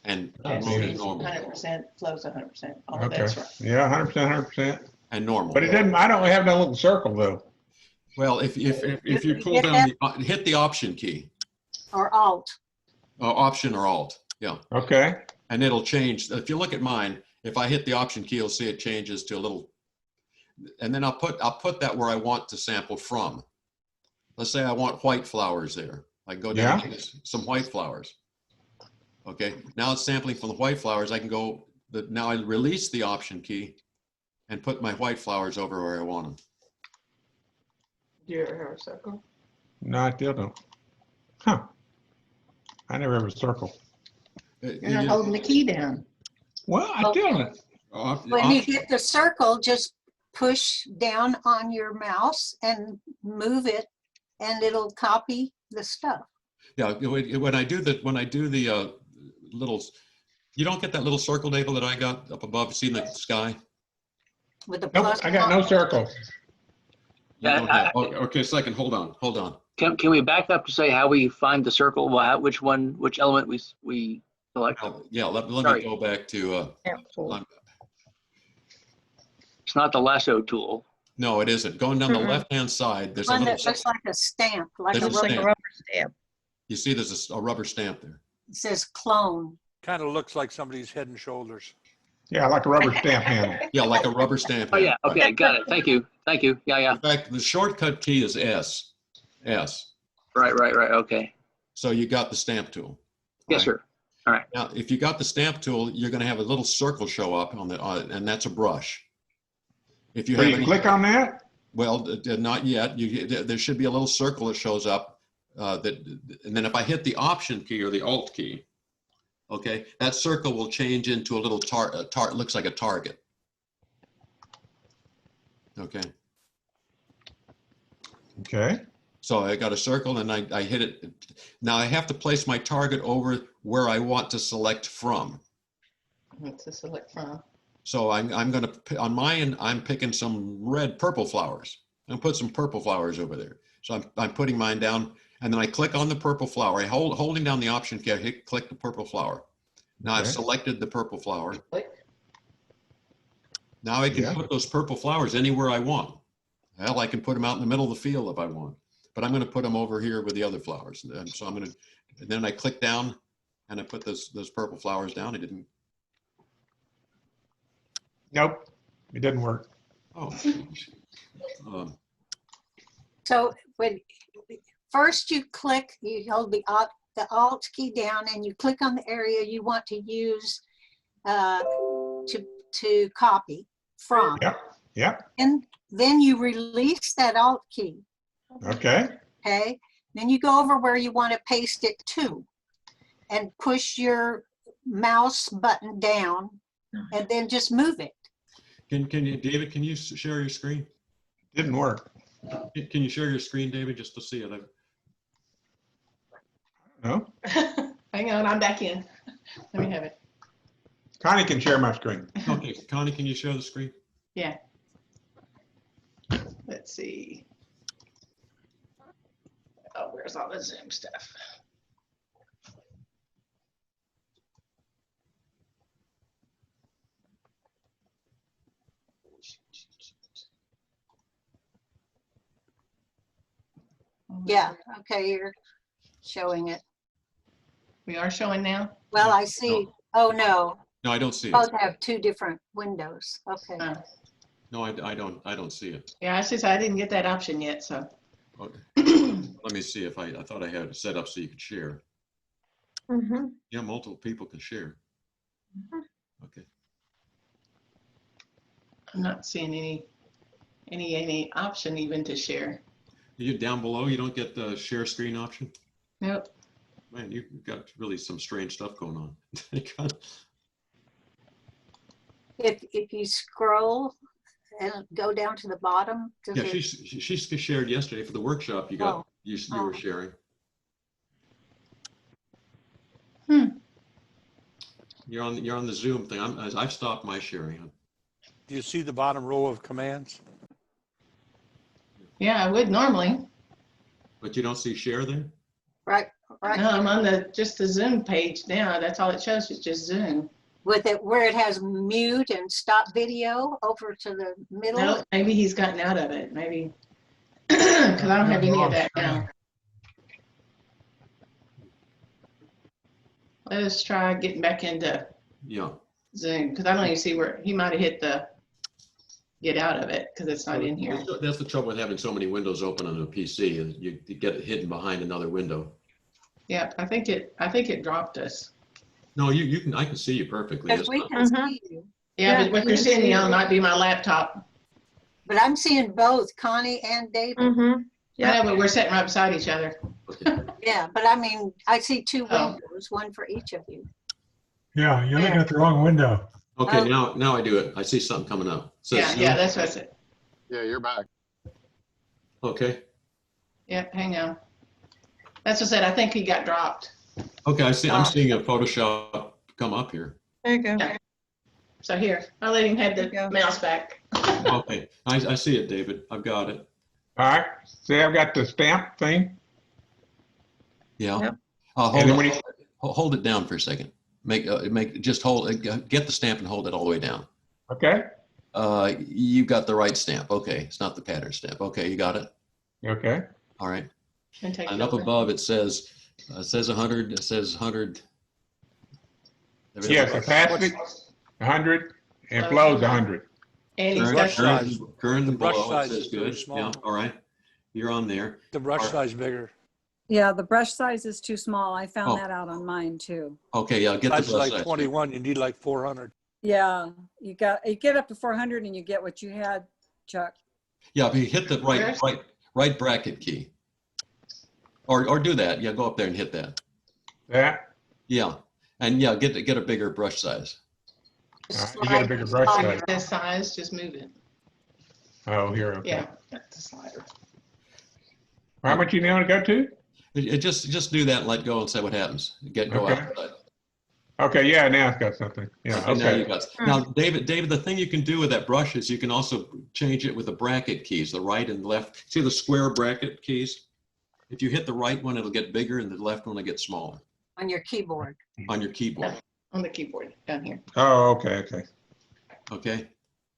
And Okay. normal. 100%, flows 100%. Oh, Okay. that's right. Yeah, 100%, 100%. And normal. But it didn't, I don't have that little circle, though. Well, if you pull down hit the option key, Or alt. option or alt, yeah, Okay. and it'll change. If you look at mine, if I hit the option key, you'll see it changes to a little, and then I'll put that where I want to sample from. Let's say I want white flowers there. I can go down to some white flowers. Okay, now it's sampling from the white flowers. I can go, now I release the option key and put my white flowers over where I want them. Do you ever have a circle? No, I still don't. Huh. I never have a circle. You're not holding the key down. Well, I still don't. When you get the circle, just push down on your mouse and move it, and it'll copy the stuff. Yeah, when I do the little, you don't get that little circle, David, that I got up above. See in the sky? With the Nope, plus. I got no circle. You Yeah, don't have- okay, a second. Hold on. Can we back up to say how we find the circle? Well, which element we select? Oh, yeah, let me Sorry. go back to. It's not the lasso tool. No, it isn't. Going down the left-hand side, there's a One little. that looks like a stamp, like a There's a Looks like a stamp. rubber stamp. You see, there's a rubber stamp there. It says clone. Kind of looks like somebody's head and shoulders. Yeah, like a rubber stamp handle. Yeah, like a rubber stamp. Oh, yeah. Okay. Got it. Thank you. Yeah. In fact, the shortcut key is S. Right. Okay. So you got the stamp tool. Yes, Right. sir. All right. Now, if you got the stamp tool, you're going to have a little circle show up on and that's a brush. If you So have you click on that? well, not yet. There should be a little circle that shows up. And then if I hit the option key or the alt key, okay, that circle will change into a little looks like a target. Okay. Okay. So I got a circle and I hit it. Now I have to place my target over where I want to select from. To select from. So I'm going to, on mine, I'm picking some purple flowers. I'm put some purple flowers over there. So I'm putting mine down and then I click on the purple flower. Holding down the option key, I click the purple flower. Now I've selected the purple flower. Click. Now I can put those purple flowers anywhere I want. Hell, I can put them out in the middle of the field if I want, but I'm going to put them over here with the other flowers. And so I'm going to, and then I click down and I put those purple flowers down. It didn't. Nope, it didn't work. Oh. So when first you click, you hold the alt key down and you click on the area you want to use to copy from. Yep. And then you release that alt key. Okay. Okay. Then you go over where you want to paste it to and push your mouse button down and then just move it. Can you, David, can you share your screen? Didn't work. Can you share your screen, David, just to see it? No. Hang on, I'm back in. Let me have it. Connie can share my screen. Okay, Connie, can you share the screen? Yeah. Let's see. Oh, where's all the Zoom stuff? Yeah. Okay. You're showing it. We are showing now? Well, I see, oh, no, No, I don't see it. both have two different windows. Okay. Oh. No, I don't see it. Yeah, it's just I didn't get that option yet, so. Okay. Let me see if I thought I had it set up so you could share. Mm-hmm. Yeah, multiple people can share. Okay. I'm not seeing any option even to share. You down below, you don't get the share screen option? Nope. Man, you've got really some strange stuff going on. If you scroll and go down to the bottom. does Yeah, it- she shared yesterday for the workshop. You got Oh. you Oh. were sharing. You're on the Zoom thing. I've stopped my sharing. Do you see the bottom row of commands? Yeah, I would normally. But you don't see share there? Right, right. No, I'm on just the Zoom page now. That's all it shows is just Zoom. With it where it has mute and stop video over to the middle. No, maybe he's gotten out of it, maybe. Because I don't have any of that now. Let us try getting back into Yeah. Zoom, because I don't even see where, he might have hit the get out of it, because it's not in here. That's the trouble with having so many windows open on a PC, is you get it hidden behind another window. Yeah, I think it dropped us. No, you can. I can see you perfectly. Because It's we not- can Mhm. see you. Yeah, Yeah, but what you you're can seeing see now it. might be my laptop. But I'm seeing both Connie and David. Mm-hmm. I Yeah. know, but we're sitting right beside each other. okay. Yeah, but I mean, I see two Oh. windows, one for each of you. Yeah, you're looking at the wrong window. Okay, Oh. now I do it. I see something coming up. Says Yeah, Zoom. yeah, that's what I said. Yeah, you're back. Okay. Yep, hang on. That's what I said. I think he got dropped. Okay, I'm seeing a Photoshop come up here. There you go. Yeah. So here, I'll let him have There you the go. mouse back. Okay, I see it, David. I've got it. All right, see, I've got the stamp thing. Yeah. Yep. Hold And then it- when you- hold it down for a second. Just hold it. Get the stamp and hold it all the way down. Okay, You got the right stamp. Okay, it's not the pattern stamp. Okay, you got it. okay. All right. And take And it up over. above it says 100. It says 100. Yes, capacity, 100, and flows 100. And he's Current, got brush size. current and brush below, it size says is very good. small. Yeah, all right. You're on there. The brush Alright. size bigger. Yeah, the brush size is too small. I Oh. found that out on mine too. Okay, yeah, get the Size is brush like size. 21, you need like 400. Yeah, you get up to 400 and you get what you had, Chuck. Yeah, if you hit the Where's- right bracket key. Or do that. Yeah, go up there and hit that. That, Yeah. And yeah, get a bigger brush size. you got a bigger brush size. this size, just move it. Oh, here, okay. Yeah, that's the slider. How much you want to go to? Just do that and let go and see what happens. Go Okay. outside. Okay, yeah, now it's got something. Yeah, Okay, now you okay. got. Now, David, the thing you can do with that brush is you can also change it with the bracket keys, the right and left. See the square bracket keys? If you hit the right one, it'll get bigger, and the left one will get smaller On your keyboard. on your keyboard. On the keyboard down here. Oh, okay, okay. Okay.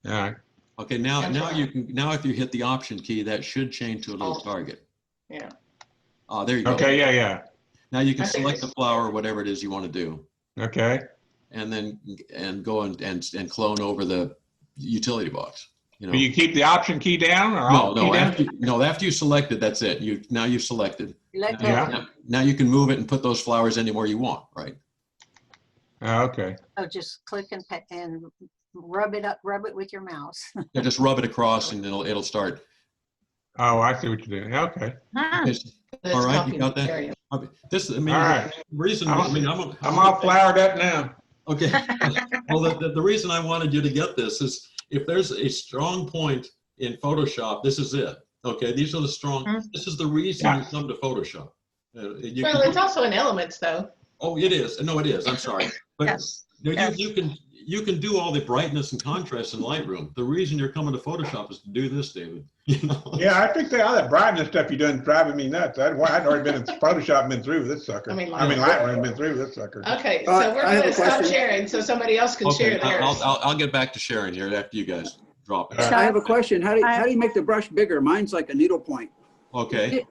All right. Okay. Now you can. Now, if you hit the option key, that should change to a little Oh. target. Yeah. There you go. Okay, yeah, yeah. Now you can I think select the it's- flower, whatever it is you want to do, Okay. and then go and clone over the utility box. You know. Do you keep the option key down or No, alt key down? after you selected, that's it. Now you've selected. You let go. Yeah. Now you can move it and put those flowers anywhere you want, right? Oh, okay. So just click and rub it with your mouse. Yeah, just rub it across and it'll start. Oh, I see what you're doing. Okay. That's All right, you copy got that? area. This, I mean, All right. the reason, I'm- I mean, I'm all flowered up now. Okay. Well, the reason I wanted you to get this is if there's a strong point in Photoshop, this is it. Okay, these are the strong, this is the reason you Yeah. come to Photoshop. You Well, can- it's also in Elements though. oh, it is. No, it is. I'm sorry. But Yes. you, know, Yes. you can do all the brightness and contrast in Lightroom. The reason you're coming to Photoshop is to do this, David. You know? Yeah, I think all that brightness stuff you're doing is driving me nuts. I'd already been in Photoshop and been through with this sucker. I mean, Lightroom been through with this sucker. Okay, Uh, so we're I have gonna a stop question. sharing so somebody else can share Okay, theirs. I'll get back to sharing here after you guys drop it. I have a question. How do you make the brush bigger? Mine's like a needle point. Okay.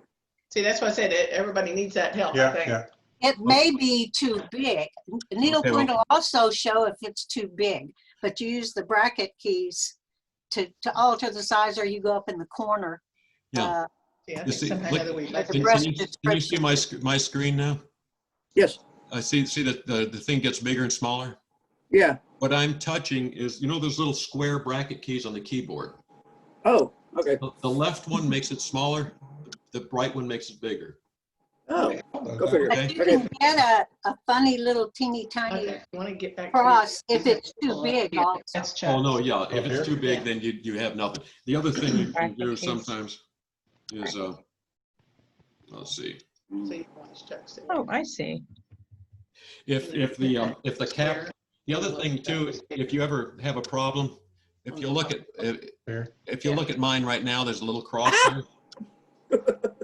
See, that's why I said everybody needs that help, I Yeah, think. yeah. It may be too big. Needle Okay, point well- will also show if it's too big, but you use the bracket keys to alter the size, or you go up in the corner. Yeah. Yeah, I You think see, somehow or look, other we But left the it. breast can you see my screen now? Yes. I see that the thing gets bigger and smaller. Yeah. What I'm touching is, you know, those little square bracket keys on the keyboard. Oh, okay. The left one makes it smaller. The right one makes it bigger. Oh, go figure. Okay. But you can get a funny little teeny tiny Okay, you want to get back cross to if it's too big also. That's Oh, Chuck's. no, yeah. If it's too big, Yeah. then you have nothing. The other thing you can Bracket do keys. sometimes is, let's see. So you want Chuck's there. Oh, I see. If the cap, the other thing too, if you ever have a problem, if you look at mine right now, there's a little cross there.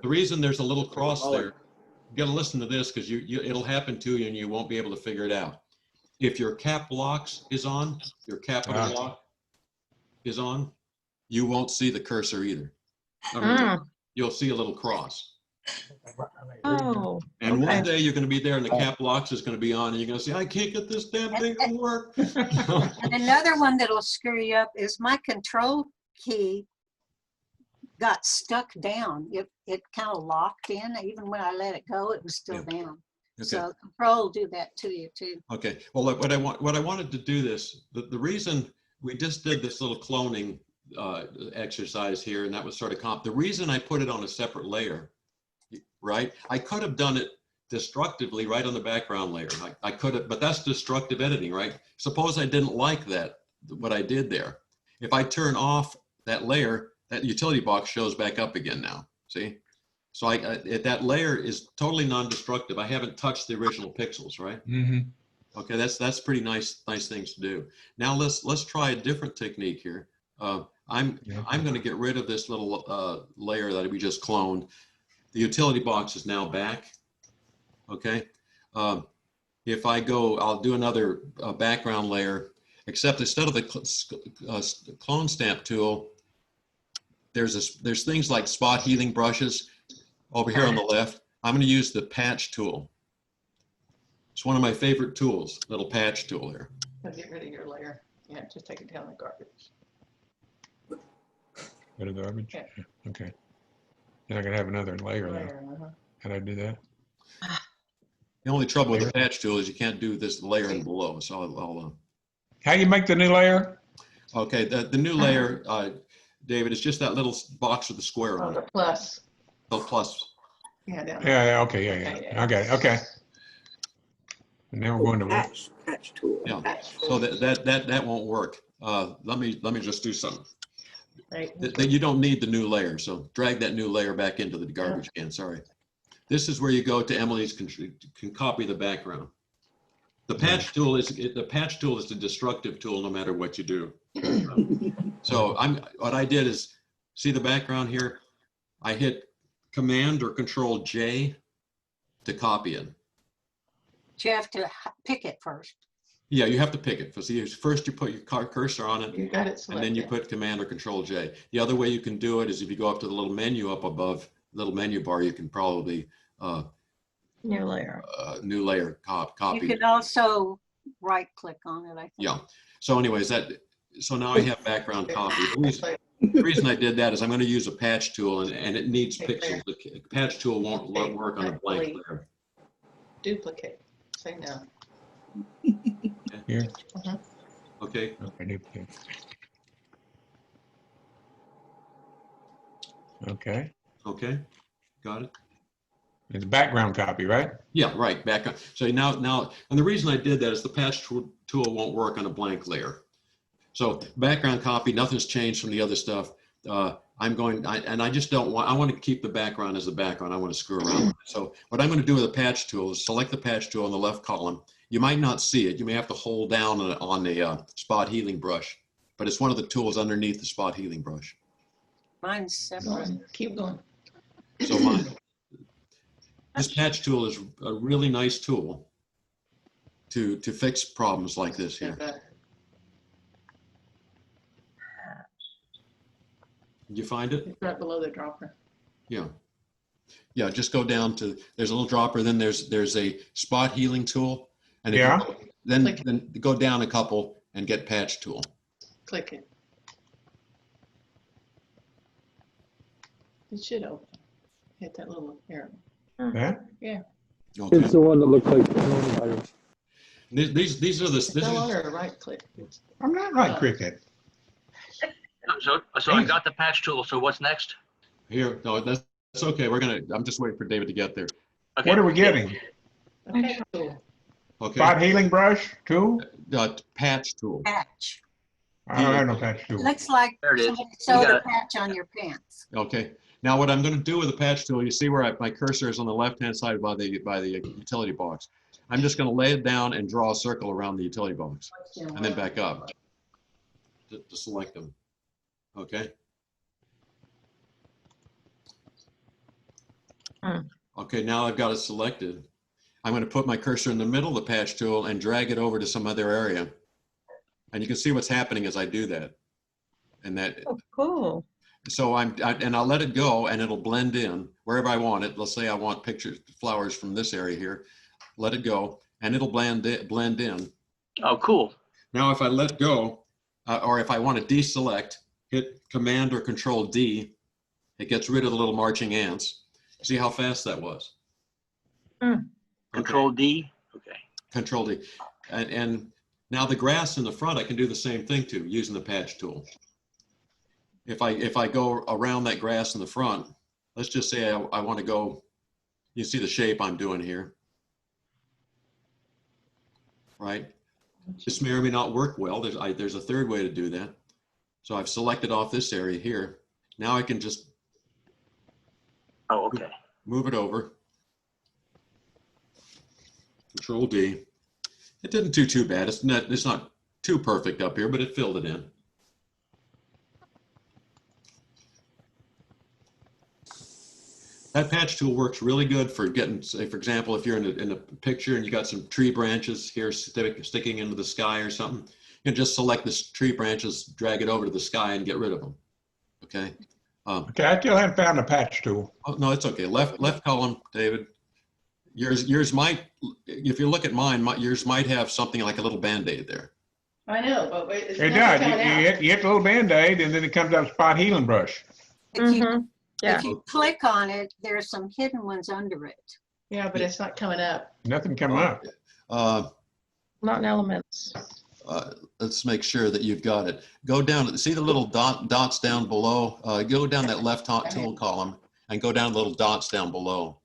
The reason there's a little cross there, you gotta listen to this because it'll happen to you and you won't be able to figure it out. If your cap locks is on, your capital lock is on, you won't see the cursor either. I mean, you'll see a little cross. Oh, And one okay. day you're going to be there and the cap locks is going to be on and you're going to say, I can't get this damn thing to work. And another one that'll screw you up is my control key got stuck down. It kind of locked in. Even when I let it go, it was still down. Okay. So control will do that to you too. Okay. Well, what I wanted to do this, the reason we just did this little cloning exercise here, and that was sort of the reason I put it on a separate layer, right? I could have done it destructively right on the background layer. I could have, but that's destructive editing, right? Suppose I didn't like that, what I did there. If I turn off that layer, that utility box shows back up again now, see? So that layer is totally non-destructive. I haven't touched the original pixels, right? Mm-hmm. Okay, that's pretty nice things to do. Now let's try a different technique here. I'm going to get rid of this little layer that we just cloned. The utility box is now back. Okay, if I go, I'll do another background layer. Except instead of the clone stamp tool, there's things like spot healing brushes over here on the left. I'm going to use the patch tool. It's one of my favorite tools, little patch tool there. So get rid of your layer. Yeah, just take it down the garbage. Go to garbage? Yeah. Okay. Then I could have another layer though. Layer, How'd I do that? The only trouble with the patch tool is you can't do this layer and below. So I'll How you make the new layer? okay, the new layer, David, is just that little box with the square Oh, on the it. plus. The plus. Yeah, down. Yeah, okay, yeah. Okay, okay. And now we're going to Patch tool. Yeah. Patch. So that won't work. Let me just do something. Right. You don't need the new layer, so drag that new layer back into the garbage can. Sorry. This is where you go to Emily's can copy the background. The patch tool is the destructive tool no matter what you do. So what I did is see the background here. I hit Command or Control J to copy it. You have to pick it first. Yeah, you have to pick it. First you put your cursor on it, You got it and then you selected. put Command or Control J. The other way you can do it is if you go up to the little menu up above, little menu bar, you can probably New layer. new layer copy. You could also right click on it, I think. Yeah. So anyways, so now I have background copy. The reason I did that is I'm going to use a patch tool and it needs pixels. The patch tool won't work on a blank layer. Duplicate. Say no. Here. Okay. Okay, duplicate. Okay. Okay. Got it. It's background copy, right? Yeah, right. Background. So now, and the reason I did that is the patch tool won't work on a blank layer. So background copy, nothing's changed from the other stuff. I just don't want, I want to keep the background as the background. I want to screw around with it. So what I'm going to do with the patch tool is select the patch tool in the left column. You might not see it. You may have to hold down on the spot healing brush, but it's one of the tools underneath the spot healing brush. Mine's separate. Keep going. So this patch tool is a really nice tool to fix problems like this here. Did you find it? It's right below the dropper. Yeah. Yeah, just go down to, there's a little dropper, then there's a spot healing tool. And if you Yeah. go- then go down a couple and get patch tool. Click it. It should open. Hit that little arrow. That? Yeah. Okay. It's the one that looks like coronavirus. These are the, It's this no is, longer a right click. I'm not right cricket. So I got the patch tool. So what's next? here, no, that's okay. I'm just waiting for David to get there. Okay. What are we getting? Okay, cool. Okay. Spot healing brush too? Patch tool. Patch. I don't have no patch tool. Looks like There it is. somebody You sewed got a it. patch on your pants. Okay. Now what I'm going to do with the patch tool, you see where my cursor is on the left-hand side by the utility box. I'm just going to lay it down and draw a circle around the utility box and then back up to select them. Okay. Okay, now I've got it selected. I'm going to put my cursor in the middle of the patch tool and drag it over to some other area. And you can see what's happening as I do that. And that, Oh, cool. so and I'll let it go and it'll blend in wherever I want it. Let's say I want flowers from this area here. Let it go and it'll blend in. Oh, cool. Now, if I let go, or if I want to deselect, hit Command or Control D, it gets rid of the little marching ants. See how fast that was? Control D. Okay. Control D. And now the grass in the front, I can do the same thing too, using the patch tool. If I go around that grass in the front, let's just say I want to go, you see the shape I'm doing here, right? This may or may not work well. There's a third way to do that. So I've selected off this area here. Now I can just move it over. Control D. It didn't do too bad. It's not too perfect up here, but it filled it in. That patch tool works really good for getting, say, for example, if you're in a picture and you got some tree branches here sticking into the sky or something, you can just select the tree branches, drag it over to the sky and get rid of them. Okay. Okay, I still haven't found the patch tool. Oh, no, it's okay. Left column, David. Yours might, if you look at mine, yours might have something like a little Band-Aid there. I know, but wait, it's It nothing does. coming out. You hit the little Band-Aid and then it comes up spot healing brush. If you click on it, there's some hidden ones under it. Yeah, but it's not coming up. Nothing coming up. Not in Elements. Let's make sure that you've got it. Go down, see the little dots down below? Go down that left tool column and go down the little dots down below.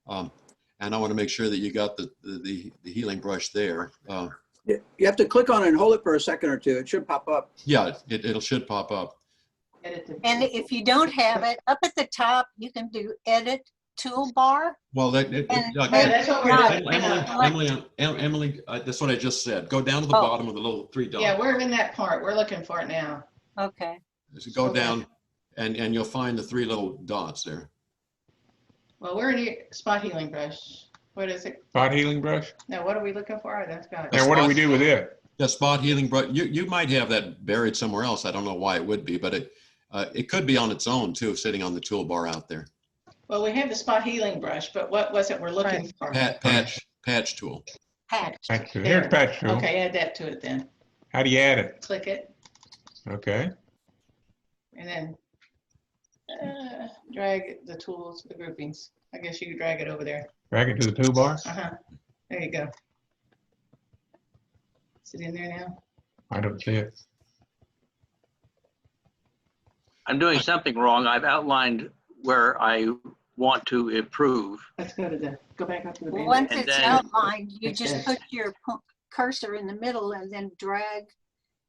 And I want to make sure that you got the healing brush there. You have to click on it and hold it for a second or two. It should pop up. Yeah, it should pop up. And if you don't have it, up at the top, you can do Edit Toolbar. Well, that's what we're doing. Emily, that's what I just said. Go down to the bottom of the little 3 dots. Yeah, we're in that part. We're looking for it now. Okay. So go down and you'll find the 3 little dots there. Well, we're in spot healing brush. What is it? Spot healing brush? Now, what are we looking for? That's got it. And what do we do with it? The spot healing brush, you might have that buried somewhere else. I don't know why it would be, but it could be on its own too, sitting on the toolbar out there. Well, we have the spot healing brush, but what was it we're looking for? Patch tool. Patch. Patch tool. Here's patch tool. Okay, add that to it then. How do you add it? Click it, Okay. and then drag the tools, the groupings. I guess you could drag it over there. Drag it to the toolbar? There you go. Is it in there now? I don't see it. I'm doing something wrong. I've outlined where I want to improve. Let's go back up to the Once And it's then- outlined, you just put your cursor in the middle and then drag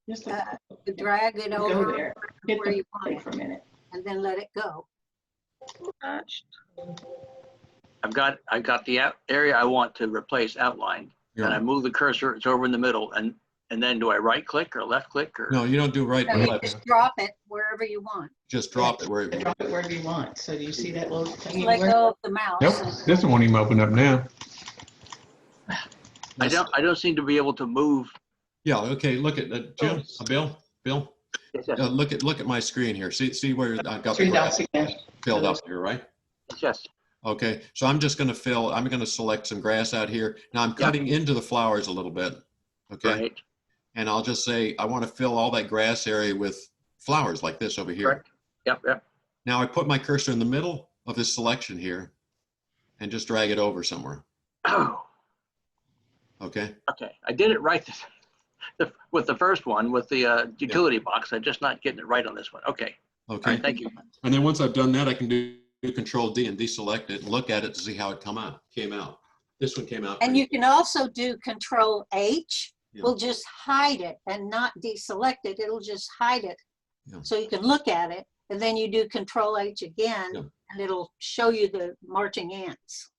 it Go over there. Hit where you the want it, for a minute. and then let it go. I got the area I want to replace outlined. Yeah. And I move the cursor, it's over in the middle. And then do I right click or left click or? No, you don't do right So or you left. just drop it wherever you want. Just drop it where Drop it wherever you want. So do you see that little thing? Let anywhere? go of the mouse. Nope, this one won't even open up now. I don't seem to be able to move. Yeah, okay, look at Jim, Bill. Yes, yes. Look at my screen here. See where I've got the 3 graph dots again. filled up here, right? Yes. Okay, so I'm just gonna I'm gonna select some grass out here. Now I'm cutting into the flowers a little bit, okay? Right. And I'll just say, I want to fill all that grass area with flowers like this over here. Correct. Yep, yep. Now I put my cursor in the middle of this selection here and just drag it over somewhere, Oh, okay? okay. I did it right with the first one, with the utility box. I'm just not getting it right on this one. Okay. All Okay. right, thank you. And then once I've done that, I can do Control D and deselect it and look at it to see how it came out. This one came out. And pretty- you can also do Control H. Yeah. Will just hide it and not deselect it. It'll just hide it. Yeah. So you can look at it, and then you do Control H again, Yeah. and it'll show you the marching ants.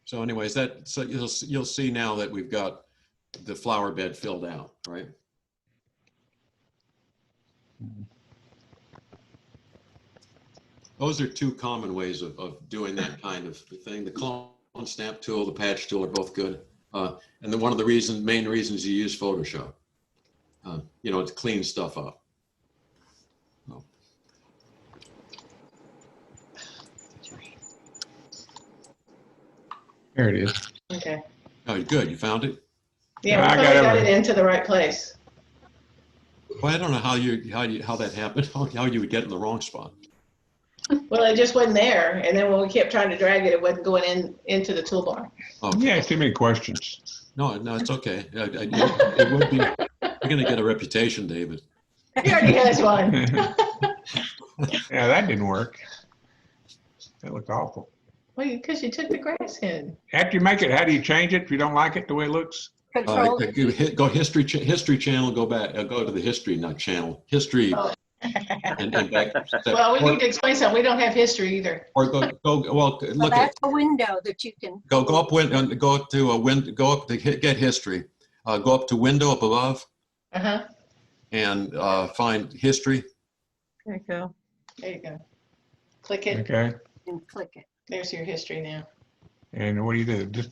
So anyways, so you'll see now that we've got the flower bed filled out, right? Those are two common ways of doing that kind of thing. The clone stamp tool, the patch tool are both good. And then one of the main reasons you use Photoshop, to clean stuff up. Oh. There it is. Okay. Oh, good. You found it? Yeah, we I got finally got it everything. into the right place. Well, I don't know how that happened, how you would get in the wrong spot. Well, it just wasn't there, and then when we kept trying to drag it, it wasn't going into the toolbar. Oh, Yeah, too many questions. no, it's okay. It would be, you're going to get a reputation, David. He already has one. Yeah, that didn't work. That looked awful. Well, because you took the grass in. After you make it, how do you change it if you don't like it the way it looks? Control. Go history channel, go back, go to the history, not channel, history. Oh. And back. Well, we need to explain something. We don't have history either. Or well, Well, look at, that's a window that you can. go up to a window, go up to get history. Go up to window up above Uh-huh. and find history. There you go. There you go. Click it. Okay. And click it. There's your history now. And what do you do? Just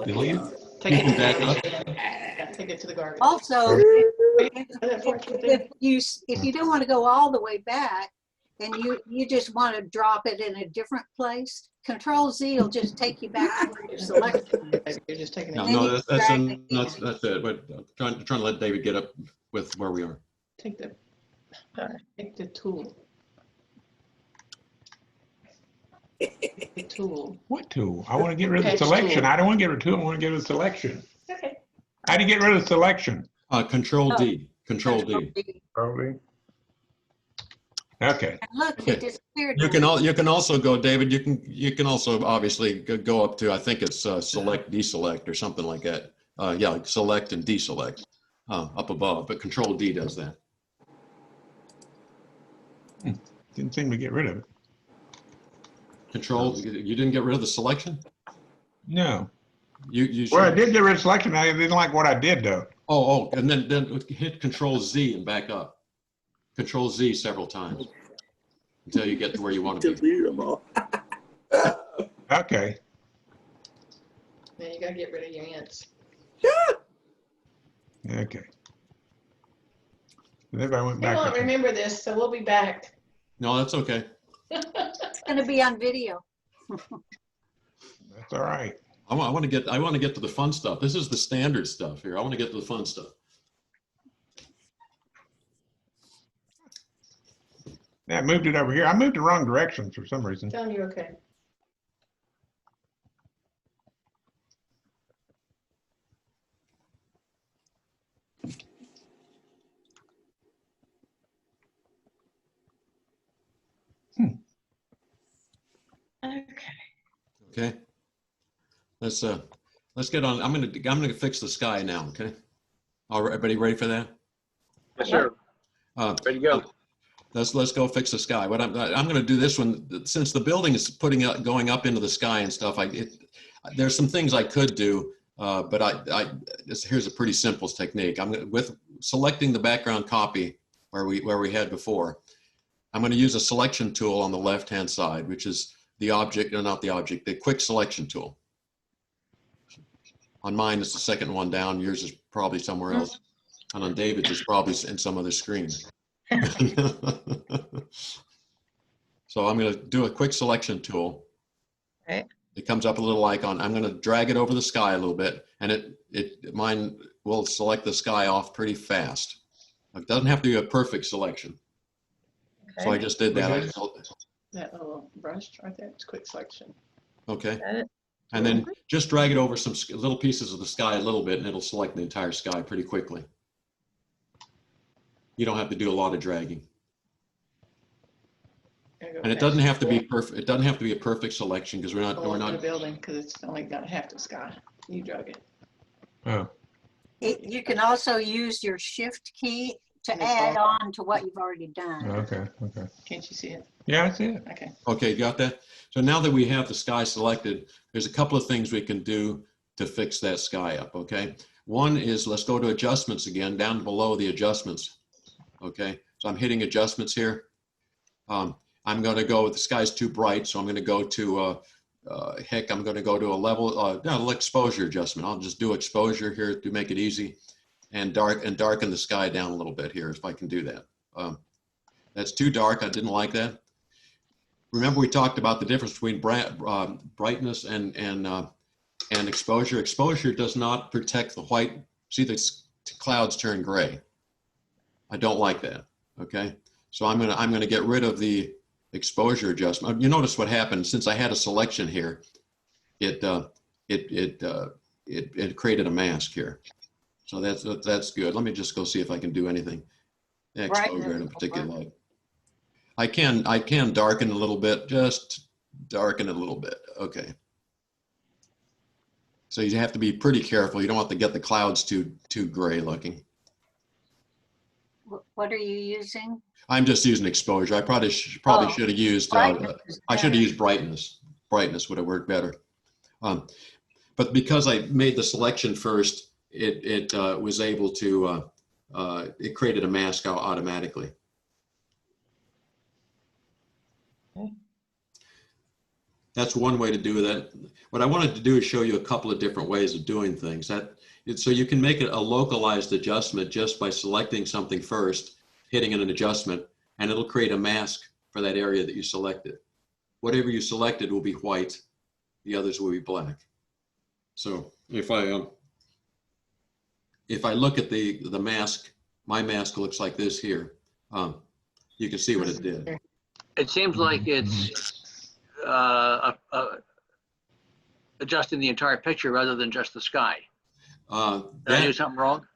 delete it? Take You it can to back the up. Yeah, take it to the garbage. Also, If if you don't want to go all the way back, and you just want to drop it in a different place, Control Z will just take you back to where you selected. You're just taking it. No, then that's you drag that's it. But trying to let David get up with where we are. Take the tool. The tool. What tool? I want to get rid of the Patch selection. tool. I don't want to get rid of tool. I want to get rid of selection. Okay. How do you get rid of the selection? Control D. Control D. Probably. Okay. And look, Okay. it disappeared. You can also go, David. You can also obviously go up to, I think it's select, deselect, or something like that. Yeah, select and deselect up above. But Control D does that. Didn't seem to get rid of it. Control. You didn't get rid of the selection. No. You Well, I should- did get rid of selection. I didn't like what I did though. Oh, and then hit Control Z and back up. Control Z several times until you get to where you want to be. Delete them all. Okay. Now you gotta get rid of your ants. Okay. And then I went We back. won't up. remember this, so we'll be back. No, that's okay. It's going to be on video. That's all right. I want to get to the fun stuff. This is the standard stuff here. I want to get to the fun stuff. Yeah, I moved it over here. I moved the wrong direction for some reason. Telling you okay. Okay. Okay. Let's get on. I'm gonna fix the sky now. Okay. All right, everybody ready for that? Yes, sir. Ready to go. Let's go fix the sky. What I'm going to do this one, since the building is going up into the sky and stuff. There's some things I could do, but here's a pretty simple technique. With selecting the background copy where we had before. I'm going to use a selection tool on the left-hand side, which is the object, or not the object, the quick selection tool. On mine, it's the second one down. Yours is probably somewhere else. And on David's, it's probably in some other screen. So I'm going to do a quick selection tool. Right. It comes up a little icon. I'm going to drag it over the sky a little bit, and mine will select the sky off pretty fast. It doesn't have to be a perfect selection. So I just did that. That little brush right there, it's quick selection. Okay. Got it. And then just drag it over some little pieces of the sky a little bit, and it'll select the entire sky pretty quickly. You don't have to do a lot of dragging. And it doesn't have to be perfect. It doesn't have to be a perfect selection because we're not The building, because it's only got half the sky. You drug it. Oh, You can also use your shift key to add on to what you've already done. okay. Can't you see it? Yeah, I see it. Okay. Okay, you got that? So now that we have the sky selected, there's a couple of things we can do to fix that sky up, okay? One is, let's go to adjustments again, down below the adjustments, okay? So I'm hitting adjustments here. I'm going to go, the sky's too bright, so I'm going to go to, I'm going to go to a level, exposure adjustment. I'll just do exposure here to make it easy, and darken the sky down a little bit here, if I can do that. That's too dark. I didn't like that. Remember, we talked about the difference between brightness and exposure. Exposure does not protect the white. See, the clouds turn gray. I don't like that. Okay, so I'm gonna get rid of the exposure adjustment. You notice what happened since I had a selection here. It created a mask here. So that's good. Let me just go see if I can do anything. Exposure in a particular light. I can darken a little bit, just darken it a little bit. Okay. So you have to be pretty careful. You don't want to get the clouds too gray looking. What are you using? I'm just using exposure. I probably should have used brightness. Brightness would have worked better. But because I made the selection first, it was able to it created a mask automatically. Okay. That's one way to do that. What I wanted to do is show you a couple of different ways of doing things. So you can make it a localized adjustment just by selecting something first, hitting an adjustment, and it'll create a mask for that area that you selected. Whatever you selected will be white, the others will be black. So if I look at the mask, my mask looks like this here. You can see what it did. It seems like it's adjusting the entire picture rather than just the sky. Did I do something wrong?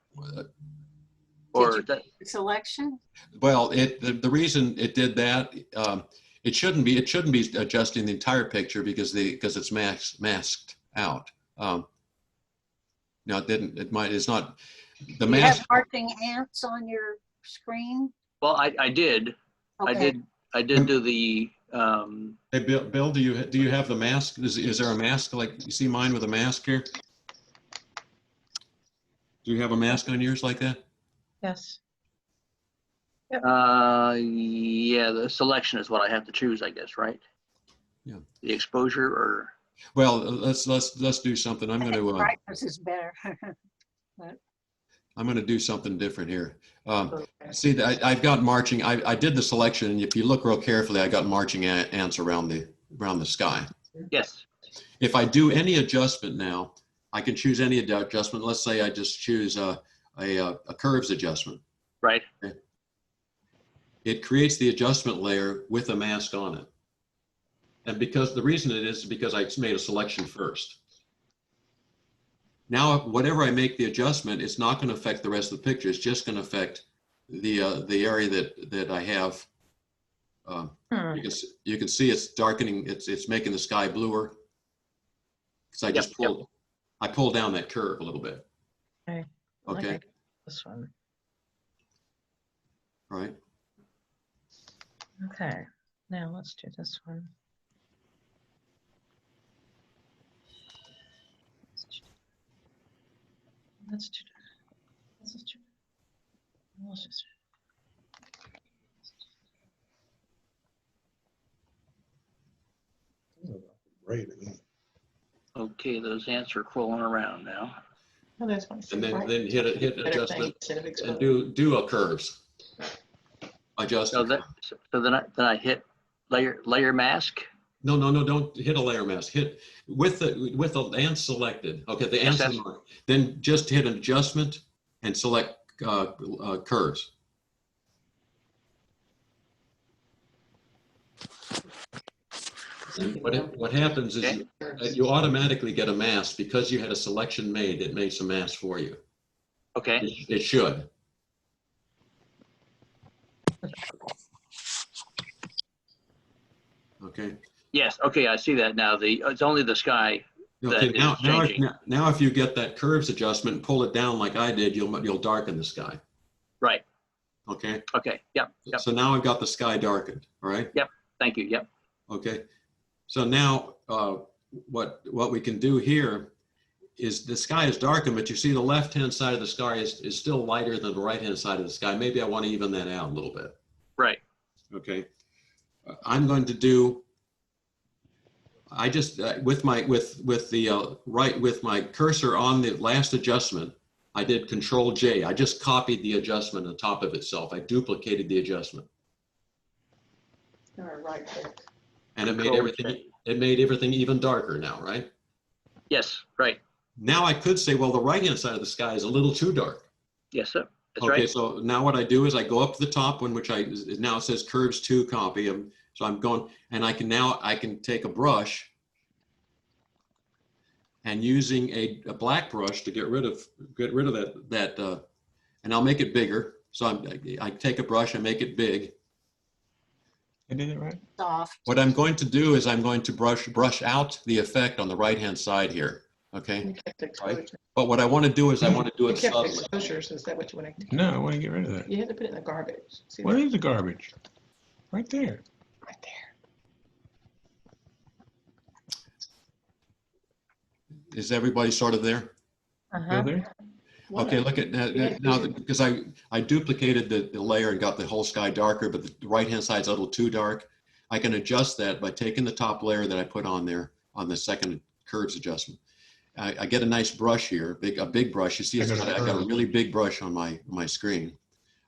Or Selection? Well, the reason it did that, it shouldn't be adjusting the entire picture because it's masked out. No, it didn't. It's not the mask. You have marching ants on your screen? Well, I did. Okay. I did do the. Hey, Bill, do you have the mask? Is there a mask like you see mine with a mask here? Do you have a mask on yours like that? Yes. Yeah, the selection is what I have to choose, I guess, right? Yeah. The exposure or. Well, let's do something. I'm going to. Brightness is better. I'm going to do something different here. See, I've got marching. I did the selection, and if you look real carefully, I got marching ants around the sky. Yes. If I do any adjustment now, I can choose any adjustment. Let's say I just choose a curves adjustment. Right. Okay. It creates the adjustment layer with a mask on it. And because the reason it is because I made a selection first. Now, whatever I make the adjustment, it's not going to affect the rest of the picture. It's just going to affect the area that I have. You can see it's darkening. It's making the sky bluer. Because I just pulled down that curve a little bit. Okay. Okay. This one. Right. Okay. Now let's do this one. Let's do that. Let's just Okay, those ants are crawling around now. Oh, that's fine. And then hit adjustment and do a curves. Adjust. So then I hit layer mask. No, don't hit a layer mask. Hit with the and selected. Okay, the Yes, answer mark. Then just hit an adjustment and select curves. And what happens is you automatically get a mask because you had a selection made. It makes a mask for you. Okay. It should. Okay. Yes. Okay. I see that now. It's only the sky Okay. that is changing. Now, if you get that curves adjustment and pull it down like I did, you'll darken the sky. Right. Okay. Okay. Yep. So now I've got the sky darkened. All right. Yep. Thank you. Yep. Okay. So now what we can do here is the sky is darkened, but you see the left-hand side of the sky is still lighter than the right-hand side of the sky. Maybe I want to even that out a little bit. Right. Okay. I'm going to do. I just with my cursor on the last adjustment, I did Control J. I just copied the adjustment on top of itself. I duplicated the adjustment. All right there. And it made everything even darker now, right? Yes. Right. Now I could say, well, the right-hand side of the sky is a little too dark. Yes, sir. That's Okay, right. so now what I do is I go up to the top one, which now it says curves 2 copy. So I'm going, and I can take a brush and using a black brush to get rid of that, and I'll make it bigger. So I take a brush and make it big. I did it right. Soft. What I'm going to do is I'm going to brush out the effect on the right-hand side here. Okay. You kept the exposure. Right. But what I want to do is I want to do You it kept the subtly. exposures. Is that what you want to do? No, I want to get rid of that. You had to put it in the garbage. See Where that? is the garbage? Right there. Right there. Is everybody sort of there? Still there? Okay, look at now because I duplicated the layer and got the whole sky darker, but the right-hand side's a little too dark. I can adjust that by taking the top layer that I put on there on the second curves adjustment. I get a nice brush here, a big brush. You see, I've got a really big brush on my screen.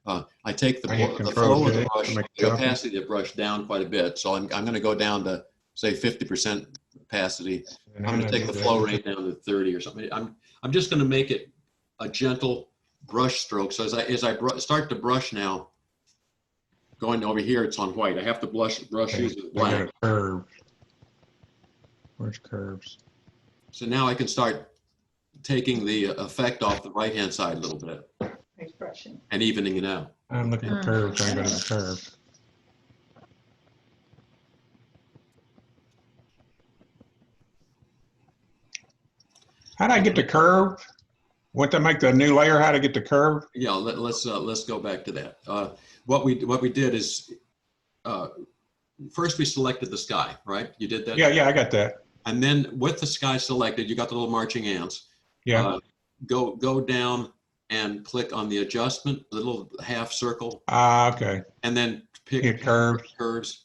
I take the flow of the brush, the opacity of the brush down quite a bit. So I'm going to go down to say 50% opacity. I'm going to take the flow rate down to 30 or something. I'm just going to make it a gentle brush stroke. So as I start to brush now, going over here, it's on white. I have to brush using black. I got a curve. Where's curves? So now I can start taking the effect off the right-hand side a little bit He's brushing. and evening it out. I'm looking at curves. I got a curve. How do I get the curve? Once I make the new layer, how to get the curve? Yeah, let's go back to that. What we did is first we selected the sky, right? You did that? Yeah, I got that. And then with the sky selected, you got the little marching ants. Yeah. Go down and click on the adjustment, the little half circle. Okay. And then pick curves.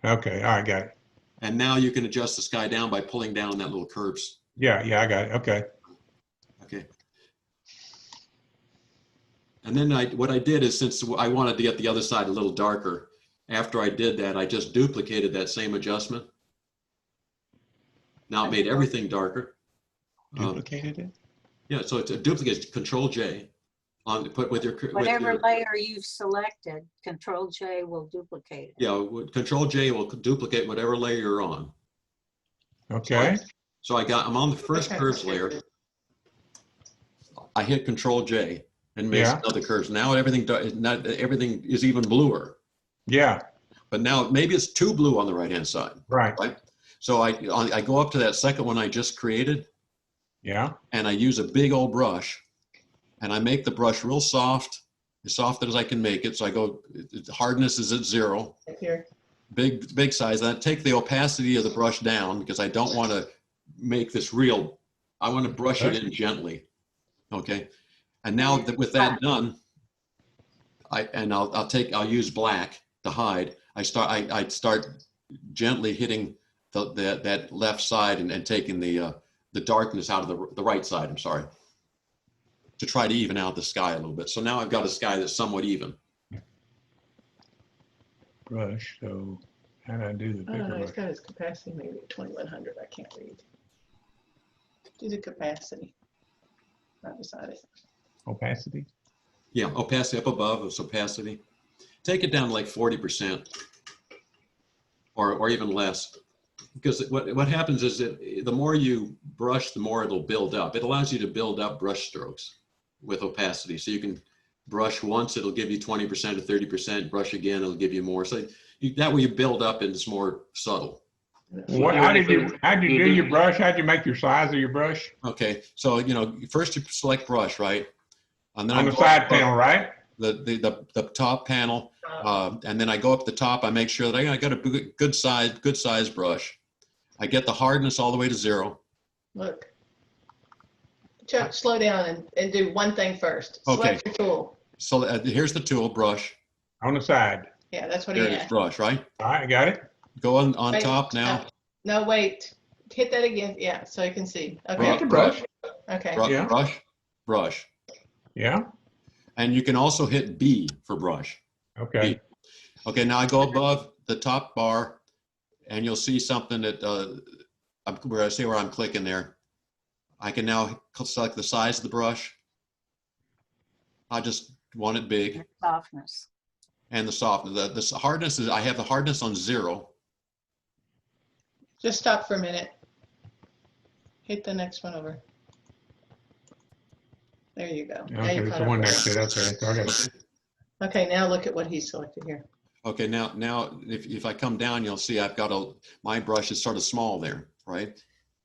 Okay, all right, got it. And now you can adjust the sky down by pulling down that little curves. Yeah, I got it. Okay. Okay. And then what I did is, since I wanted to get the other side a little darker, after I did that, I just duplicated that same adjustment. Now it made everything darker. Duplicated it? Yeah, so it's a duplicate. Control J on put with your Whatever layer you've selected, Control J will duplicate it. Yeah, Control J will duplicate whatever layer you're on. Okay. So I'm on the first curves layer. I hit Control J and makes another curves. Now everything is even bluer. Yeah. But now maybe it's too blue on the right-hand side. Right. So I go up to that second one I just created. Yeah. And I use a big old brush and I make the brush real soft, as soft as I can make it. So I go, hardness is at 0. Here. Big size. And I take the opacity of the brush down because I don't want to make this real. I want to brush it in gently. Okay. And now with that done, I'll use black to hide. I start gently hitting that left side and taking the darkness out of the right side, I'm sorry, to try to even out the sky a little bit. So now I've got a sky that's somewhat even. Brush, so How do I do the I don't know, paper he's brush? got his capacity maybe at 2100, I can't read. Do the capacity. Right beside it. Opacity? Yeah, opacity up above is opacity. Take it down to like 40% or even less. Because what happens is that the more you brush, the more it'll build up. It allows you to build up brush strokes with opacity. So you can brush once, it'll give you 20% or 30%. Brush again, it'll give you more. So that way you build up and it's more subtle. How did you do your brush? How'd you make your size of your brush? Okay, so first you select brush, right? And then On the side panel, right? The top panel, and then I go up the top. I make sure that I got a good size brush. I get the hardness all the way to 0. Look. Chuck, slow down and do one thing first. Okay. Select your tool. So here's the tool, brush. On the side. Yeah, that's what There he it is, had. brush, right? All right, got it. Go on Wait, top now. No, wait. Hit that again. Yeah, so you can see. Okay. Got the brush. Okay. Yeah. Brush. Yeah. And you can also hit B for brush. Okay. B. Okay, now I go above the top bar and you'll see something that where I see where I'm clicking there. I can now select the size of the brush. I just want it big. Softness. And the softness. The hardness is, I have the hardness on 0. Just stop for a minute. Hit the next one over. There you go. Now Okay, you're it's caught the up one with next to it. it. Okay, so I got it. Okay, now look at what he selected here. Okay, now if I come down, you'll see I've got my brush is sort of small there, right?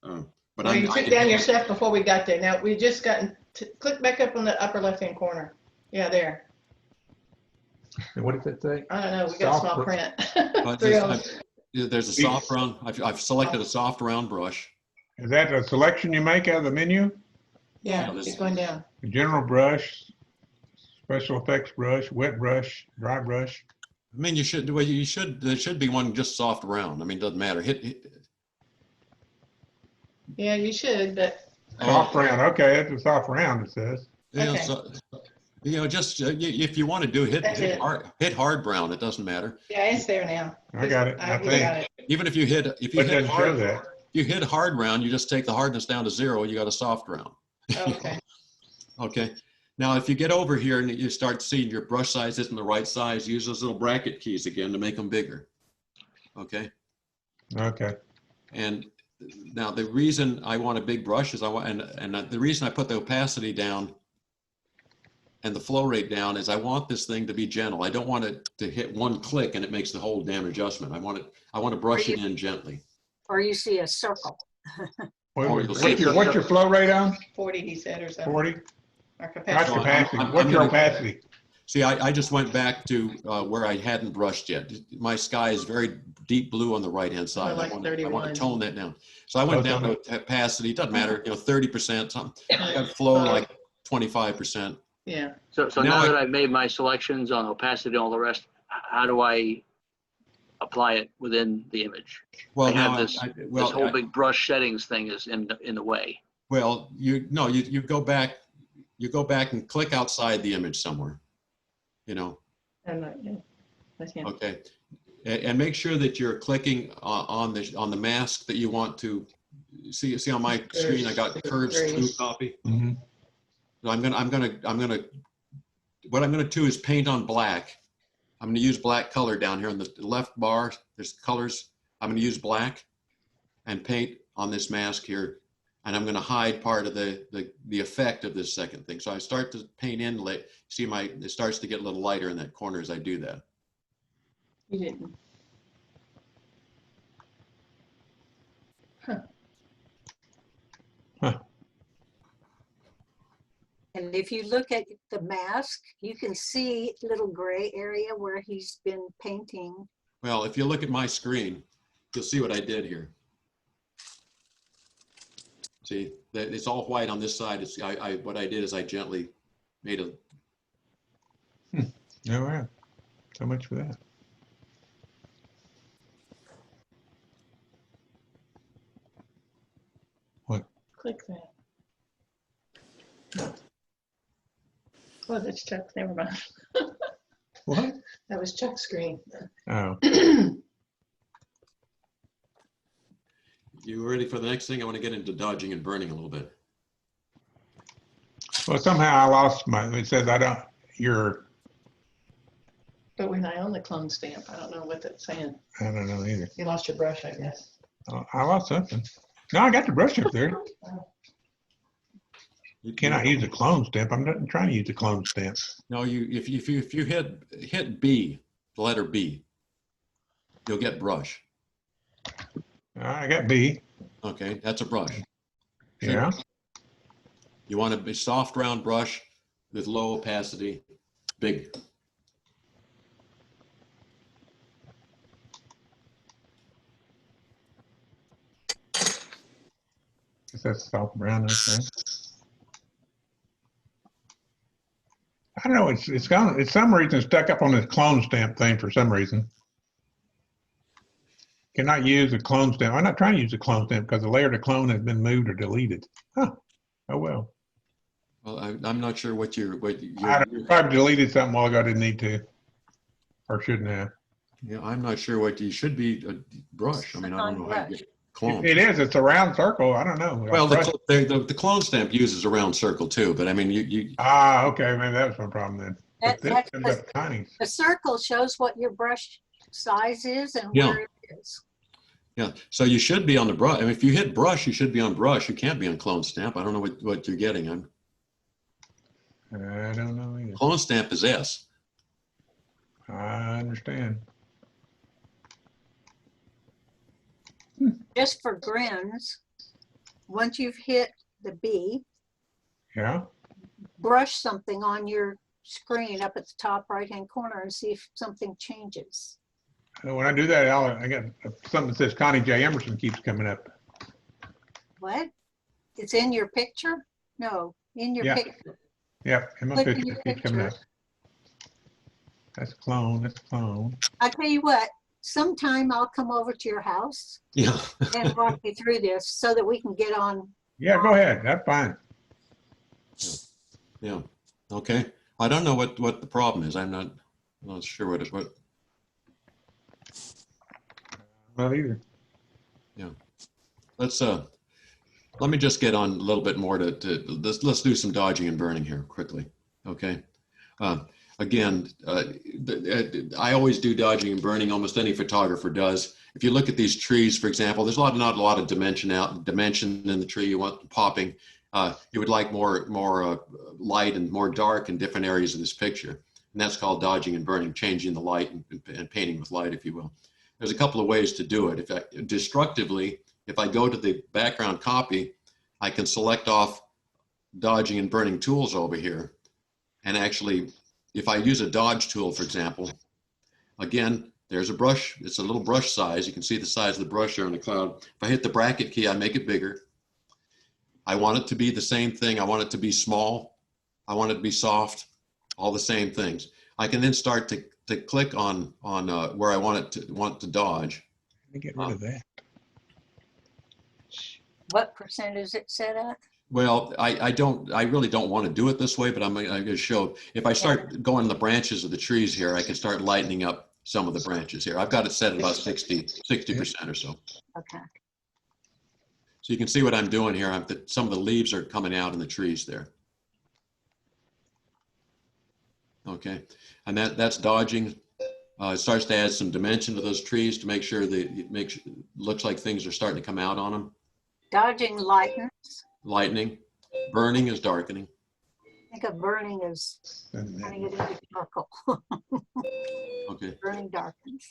But Well, you I took can down hit your it. stuff before we got there. Now we just gotten click back up on the upper left-hand corner. Yeah, there. And what does it say? I don't know. We got Soft small brush. print. Three of them. There's a soft round. I've selected a soft round brush. Is that a selection you make out of the menu? Yeah, this- keep going down. The general brush, special effects brush, wet brush, dry brush. I mean, there should be one just soft round. I mean, it doesn't matter. Hit Yeah, you should, but Soft round. Okay, that's a soft round, it says. Okay. Just if you want to do it, That's hit it. hard brown. It doesn't matter. yeah, it's there now. I got it, I we think. got it. Even if you hit But it doesn't show hard, that. you hit hard round, you just take the hardness down to 0. You got a soft round. Okay. Okay. Now, if you get over here and you start seeing your brush size isn't the right size, use those little bracket keys again to make them bigger. Okay. Okay. And now the reason I want a big brush is the reason I put the opacity down and the flow rate down is I want this thing to be gentle. I don't want it to hit one click and it makes the whole damn adjustment. I want to brush it in gently. Or you see a circle. What's your flow rate on? 40, he said, or something. 40? Our That's capacity. capacity. I'm What's your gonna- opacity? See, I just went back to where I hadn't brushed yet. My sky is very deep blue on the right-hand side. like I want 31. to tone that down. So I went down to opacity. It doesn't matter, 30%, something. I got flow like 25%. Yeah. So Now now I- that I've made my selections on opacity and all the rest, how do I apply it within the image? Well, I have now, this whole big brush settings thing is in the way. well, you go back and click outside the image somewhere, I'm not, yeah. That's him. okay. And make sure that you're clicking on the mask that you want to see on my screen. I got curves 2 copy. Mhm. So what I'm gonna do is paint on black. I'm gonna use black color down here on the left bar. There's colors. I'm gonna use black and paint on this mask here. And I'm gonna hide part of the effect of this second thing. So I start to paint in late. See it starts to get a little lighter in that corner as I do that. You didn't. Huh. And if you look at the mask, you can see little gray area where he's been painting. Well, if you look at my screen, you'll see what I did here. See, it's all white on this side. What I did is I gently made a. All right. So much for that. What? Click that. Oh, that's Chuck. Never mind. What? That was Chuck's screen. Oh. you ready for the next thing? I want to get into dodging and burning a little bit. Well, somehow I lost it says I don't, But we're not on the clone stamp. I don't know what that's saying. I don't know either. You lost your brush, I guess. I lost something. No, I got the brush up there. You cannot use a clone stamp. I'm not trying to use a clone stamp. No, if you hit B, the letter B, you'll get brush. I got B. Okay, that's a brush. Yeah. You want a soft round brush with low opacity, big. Is that soft brown? Okay. I don't know. It's some reason stuck up on this clone stamp thing for some reason. Cannot use a clone stamp. I'm not trying to use a clone stamp because the layer to clone has been moved or deleted. Huh. Oh well. Well, I'm not sure what you're. I probably deleted something while ago I didn't need to, or shouldn't have. Yeah, I'm not sure what you should be a brush. I mean, I don't know how you get clone. It is. It's a round circle. I don't know. Well, the clone stamp uses a round circle too, but I mean, you. Ah, okay. Maybe that was my problem then. That's tiny. The circle shows what your brush size is and Yeah. where it is. Yeah, so you should be on the brush. I mean, if you hit brush, you should be on brush. You can't be on clone stamp. I don't know what you're getting. I don't know either. Clone stamp is S. I understand. Just for grins, once you've hit the B, Yeah. brush something on your screen up at the top right-hand corner and see if something changes. When I do that, I got something that says Connie J. Emerson keeps coming up. What? It's in your picture? No, in your Yeah. picture. Yep, in my Click in picture your it keeps coming up. picture. That's clone. That's clone. I tell you what, sometime I'll come over to your house Yeah. and walk you through this so that we can get on. Yeah, go ahead. That's fine. Yeah. Okay. I don't know what the problem is. I'm not sure what it. Not either. Yeah. Let me just get on a little bit more to let's do some dodging and burning here quickly. Okay. Again, I always do dodging and burning. Almost any photographer does. If you look at these trees, for example, there's not a lot of dimension in the tree. You want popping. You would like more light and more dark in different areas of this picture. And that's called dodging and burning, changing the light and painting with light, if you will. There's a couple of ways to do it. Destructively, if I go to the background copy, I can select off dodging and burning tools over here. And actually, if I use a dodge tool, for example, again, there's a brush. It's a little brush size. You can see the size of the brush there on the cloud. If I hit the bracket key, I make it bigger. I want it to be the same thing. I want it to be small. I want it to be soft, all the same things. I can then start to click on where I want to dodge. Let me get rid of that. What percent is it set at? Well, I really don't want to do it this way, but I'm going to show. If I start going in the branches of the trees here, I can start lightening up some of the branches here. I've got it set at about 60% or so. Okay. So you can see what I'm doing here. Some of the leaves are coming out in the trees there. Okay, and that's dodging. It starts to add some dimension to those trees to make sure it looks like things are starting to come out on them. Dodging lightens. Lightening. Burning is darkening. I think of burning as turning it into charcoal. Okay. Burning darkens.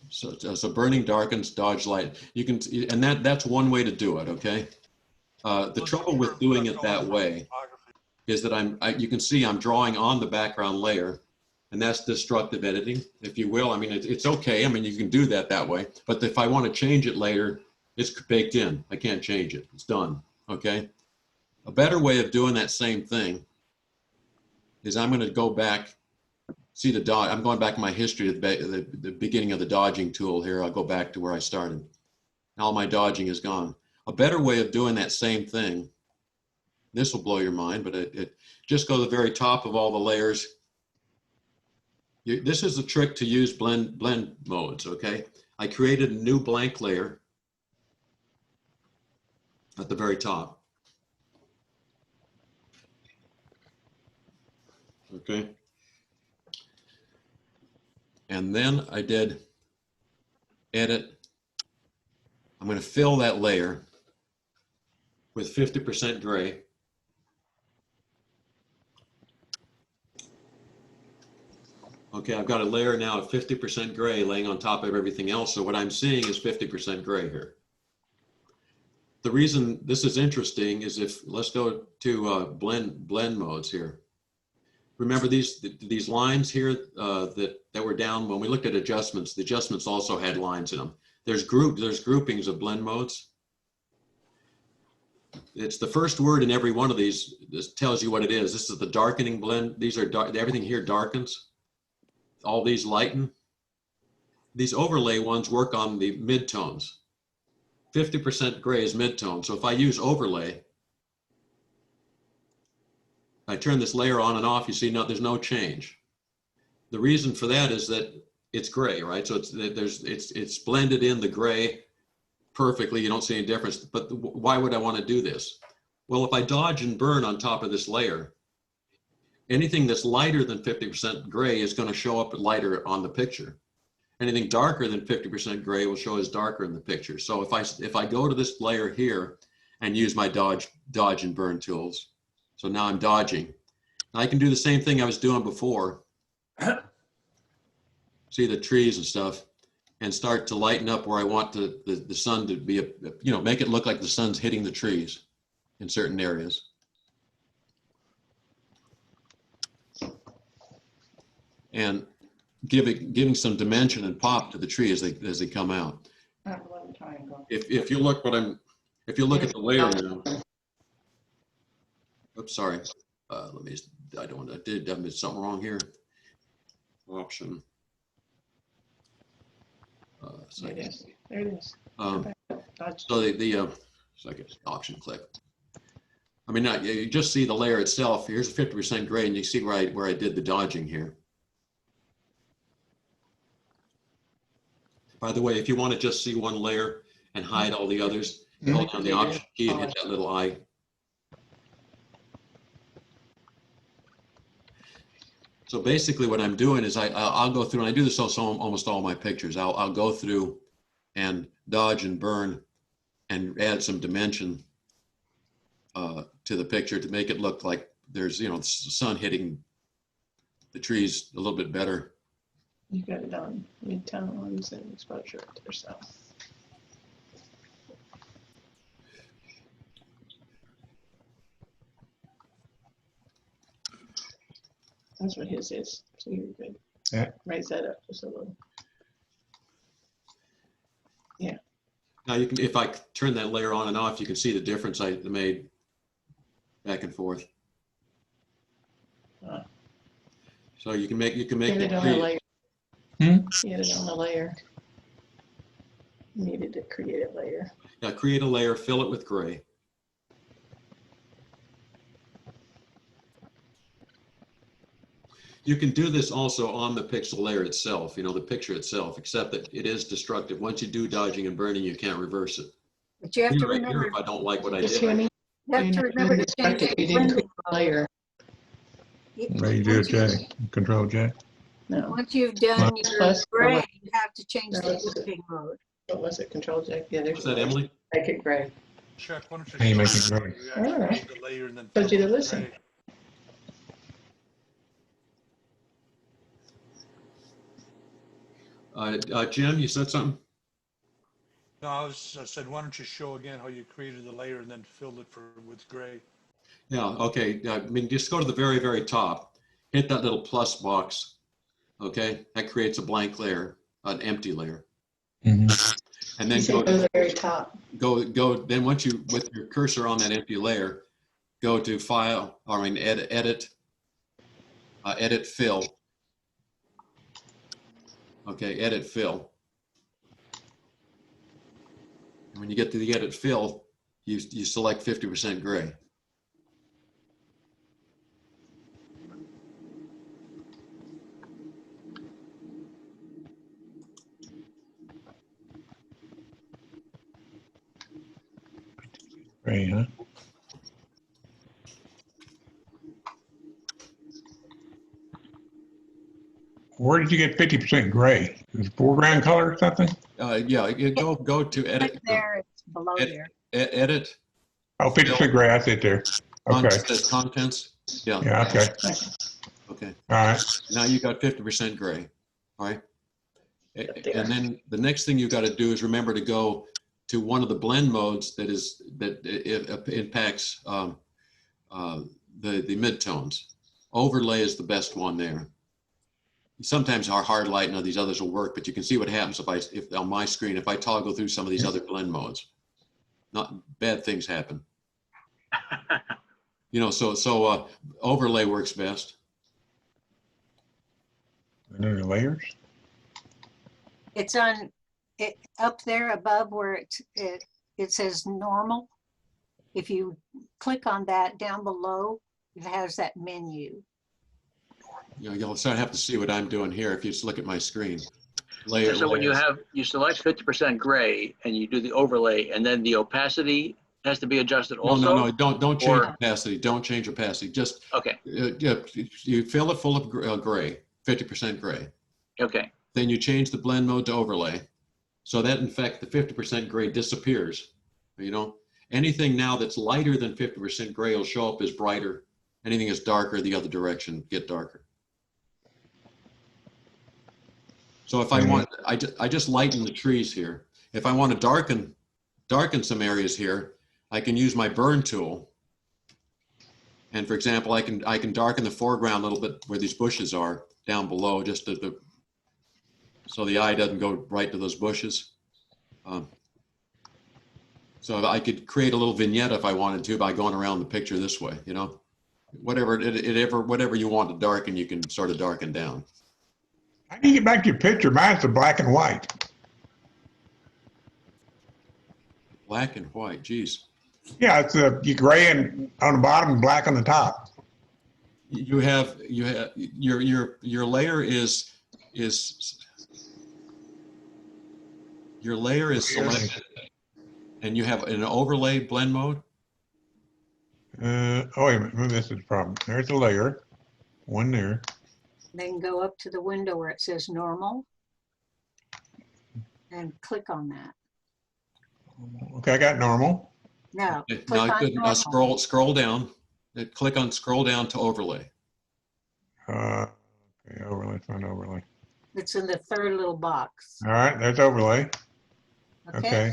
So burning darkens, dodge light. You can, and that's one way to do it. Okay. The trouble with doing it that way is that you can see I'm drawing on the background layer, and that's destructive editing, if you will. I mean, it's okay. I mean, you can do that way, but if I want to change it later, it's baked in. I can't change it. It's done. Okay. A better way of doing that same thing is I'm going to go back. See the dodge. I'm going back in my history to the beginning of the dodging tool here. I'll go back to where I started. All my dodging is gone. A better way of doing that same thing, this will blow your mind, but it just go to the very top of all the layers. This is the trick to use blend modes, okay? I created a new blank layer. at the very top. Okay. And then I did edit. I'm going to fill that layer with 50% gray. Okay, I've got a layer now of 50% gray laying on top of everything else. So what I'm seeing is 50% gray here. The reason this is interesting is if, let's go to blend modes here. Remember these lines here that were down when we looked at adjustments. The adjustments also had lines in them. There's groupings of blend modes. It's the first word in every one of these. This tells you what it is. This is the darkening blend. These are everything here darkens. All these lighten. These overlay ones work on the midtones. 50% gray is midtone. So if I use overlay, I turn this layer on and off, you see there's no change. The reason for that is that it's gray, right? So it's blended in the gray perfectly. You don't see any difference. But why would I want to do this? Well, if I dodge and burn on top of this layer, anything that's lighter than 50% gray is going to show up lighter on the picture. Anything darker than 50% gray will show as darker in the picture. So if I go to this layer here and use my dodge and burn tools, so now I'm dodging. I can do the same thing I was doing before. See the trees and stuff, and start to lighten up where I want the sun to be, make it look like the sun's hitting the trees in certain areas. And giving some dimension and pop to the tree as they come out. If you look at the layer now. Oops, sorry. I did something wrong here. Option. There it is. There it is. So second option click. I mean, you just see the layer itself. Here's 50% gray, and you see where I did the dodging here. By the way, if you want to just see one layer and hide all the others, hold down the option key and hit that little eye. So basically what I'm doing is I'll go through, and I do this also almost all my pictures. I'll go through and dodge and burn and add some dimension to the picture to make it look like there's, the sun hitting the trees a little bit better. You got it on midtones and exposure to yourself. That's what his is. So you're good. Yeah. Raise that up just a little. Yeah. Now you can, if I turn that layer on and off, you can see the difference I made back and forth. So you can make Get it on the layer. Get it on the layer. Needed to create a layer. Yeah, create a layer, fill it with gray. You can do this also on the pixel layer itself, the picture itself, except that it is destructive. Once you do dodging and burning, you can't reverse it. But you have to Right remember. here, if I don't like what I Just did. hear me? You have to remember to change the blending layer. Where you do it, J. Control J. No. Once you've done your Plus, gray, you have to change the blending mode. What was it? Control J? Yeah, there's. What's that, Emily? Make it gray. Chuck, why don't you How you make it show gray? you actually All right. create the layer and then Told you fill to it with listen. gray? Jim, you said something? No, I said, why don't you show again how you created the layer and then filled it with gray? Yeah, okay. I mean, just go to the very, very top. Hit that little plus box. Okay, that creates a blank layer, an empty layer. Mm-hmm. And then Go to the very top. Then once you, with your cursor on that empty layer, go to File, Edit, Edit Fill. Okay, Edit Fill. And when you get to the Edit Fill, you select 50% gray. Gray, huh? Where did you get 50% gray? Is it foreground color or something? Yeah, you go to edit. Right there, it's below there. Edit. Oh, 50% gray, I see it there. Okay. Says contents. Yeah. Yeah, okay. Okay. All right. Now you got 50% gray. All right. And then the next thing you got to do is remember to go to one of the blend modes that it impacts the midtones. Overlay is the best one there. Sometimes our hard light and these others will work, but you can see what happens if on my screen, if I toggle through some of these other blend modes, not bad things happen. You know, so overlay works best. And then the layers? It's on it up there above where it says normal. If you click on that down below, it has that menu. You know, you'll sort of have to see what I'm doing here if you just look at my screen. Layer, So when layers. you select 50% gray and you do the overlay, and then the opacity has to be adjusted also? No, don't change opacity. Don't change opacity. Just okay. Yeah, you fill it full of gray, 50% gray. Okay. Then you change the blend mode to overlay, so that in fact the 50% gray disappears. You know, anything now that's lighter than 50% gray will show up as brighter. Anything that's darker the other direction get darker. So if I want, I just lighten the trees here. If I want to darken some areas here, I can use my burn tool. And for example, I can darken the foreground a little bit where these bushes are down below, just so the eye doesn't go right to those bushes. So I could create a little vignette if I wanted to by going around the picture this way, you know, whatever you want to darken, you can sort of darken down. How do you get back to your picture? Mine's the black and white. Black and white, geez. Yeah, it's gray and on the bottom and black on the top. You have your layer is your layer is selected, and you have an overlay blend mode. Oh wait a minute, maybe this is the problem. There's a layer, one there. Then go up to the window where it says normal and click on that. Okay, I got normal. Now, Okay, click now on good. Now normal. scroll down. Click on scroll down to overlay. Okay, overlay, find overlay. It's in the third little box. All right, there's overlay. Okay.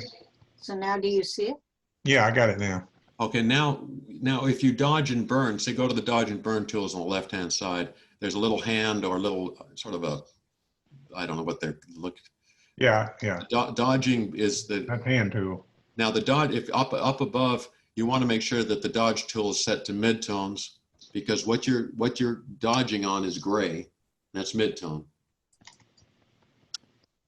So now do you see it? Yeah, I got it now. Okay, now if you dodge and burn, say go to the dodge and burn tools on the left-hand side. There's a little hand or a little sort of a, I don't know what they're look. Yeah. Dodging is the that hand tool. Now the dodge, if up above, you want to make sure that the dodge tool is set to midtones, because what you're dodging on is gray. That's midtone.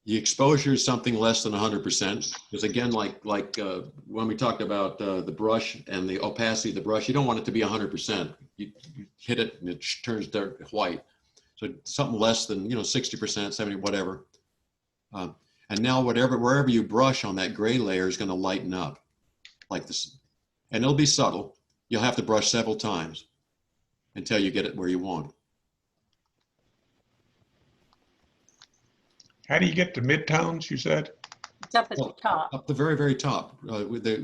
The exposure is something less than 100%, because again, like when we talked about the brush and the opacity of the brush, you don't want it to be 100%. You hit it and it turns dark white. So something less than 60%, 70, whatever. And now wherever you brush on that gray layer is going to lighten up like this, and it'll be subtle. You'll have to brush several times until you get it where you want it. How do you get to midtones, you said? It's up at the top. Up the very, very top.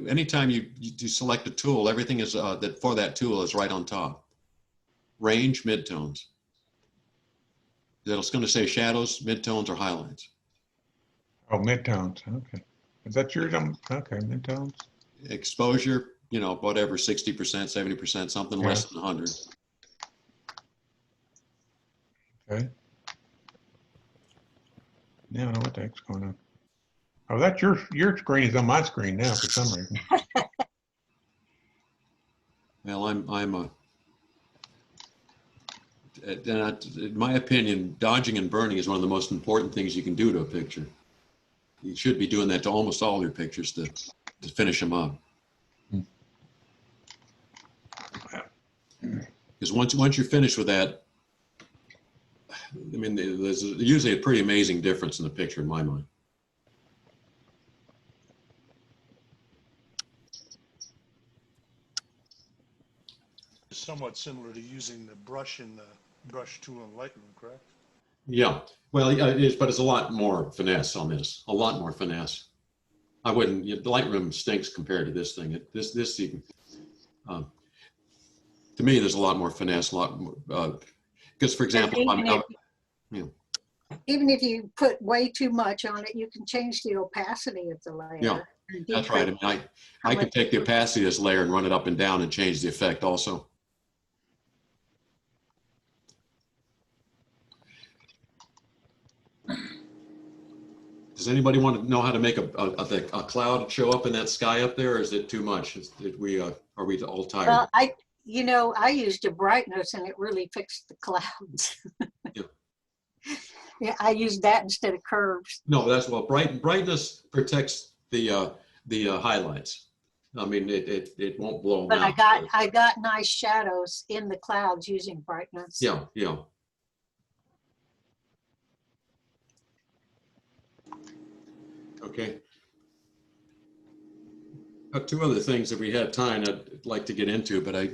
Anytime you select a tool, everything is for that tool is right on top. Range, midtones. It's going to say shadows, midtones, or highlights. Oh, midtones. Okay. Is that yours? Okay, midtones. Exposure, whatever, 60%, 70%, something less than 100. Okay. Now I don't know what the heck's going on. Oh, that's your screen is on my screen now for some reason. Well, in my opinion, dodging and burning is one of the most important things you can do to a picture. You should be doing that to almost all your pictures to finish them up. Because once you're finished with that, I mean, there's usually a pretty amazing difference in the picture in my mind. somewhat similar to using the brush in the brush tool in Lightroom, correct? Yeah, well, yeah, it is, but it's a lot more finesse on this, a lot more finesse. I wouldn't, the Lightroom stinks compared to this thing. This even, to me, there's a lot more finesse, a lot more, because for example, Even if you put way too much on it, you can change the opacity of the layer. Yeah, that's right. I mean, I can take the opacity of this layer and run it up and down and change the effect also. Does anybody want to know how to make a cloud show up in that sky up there, or is it too much? Are we all tired? Well, I used a brightness and it really fixed the clouds. Yeah. Yeah, I used that instead of curves. No, that's well, brightness protects the highlights. I mean, it won't blow them But out. I got nice shadows in the clouds using brightness. Yeah, yeah. Okay. Two other things that we had time I'd like to get into, but I.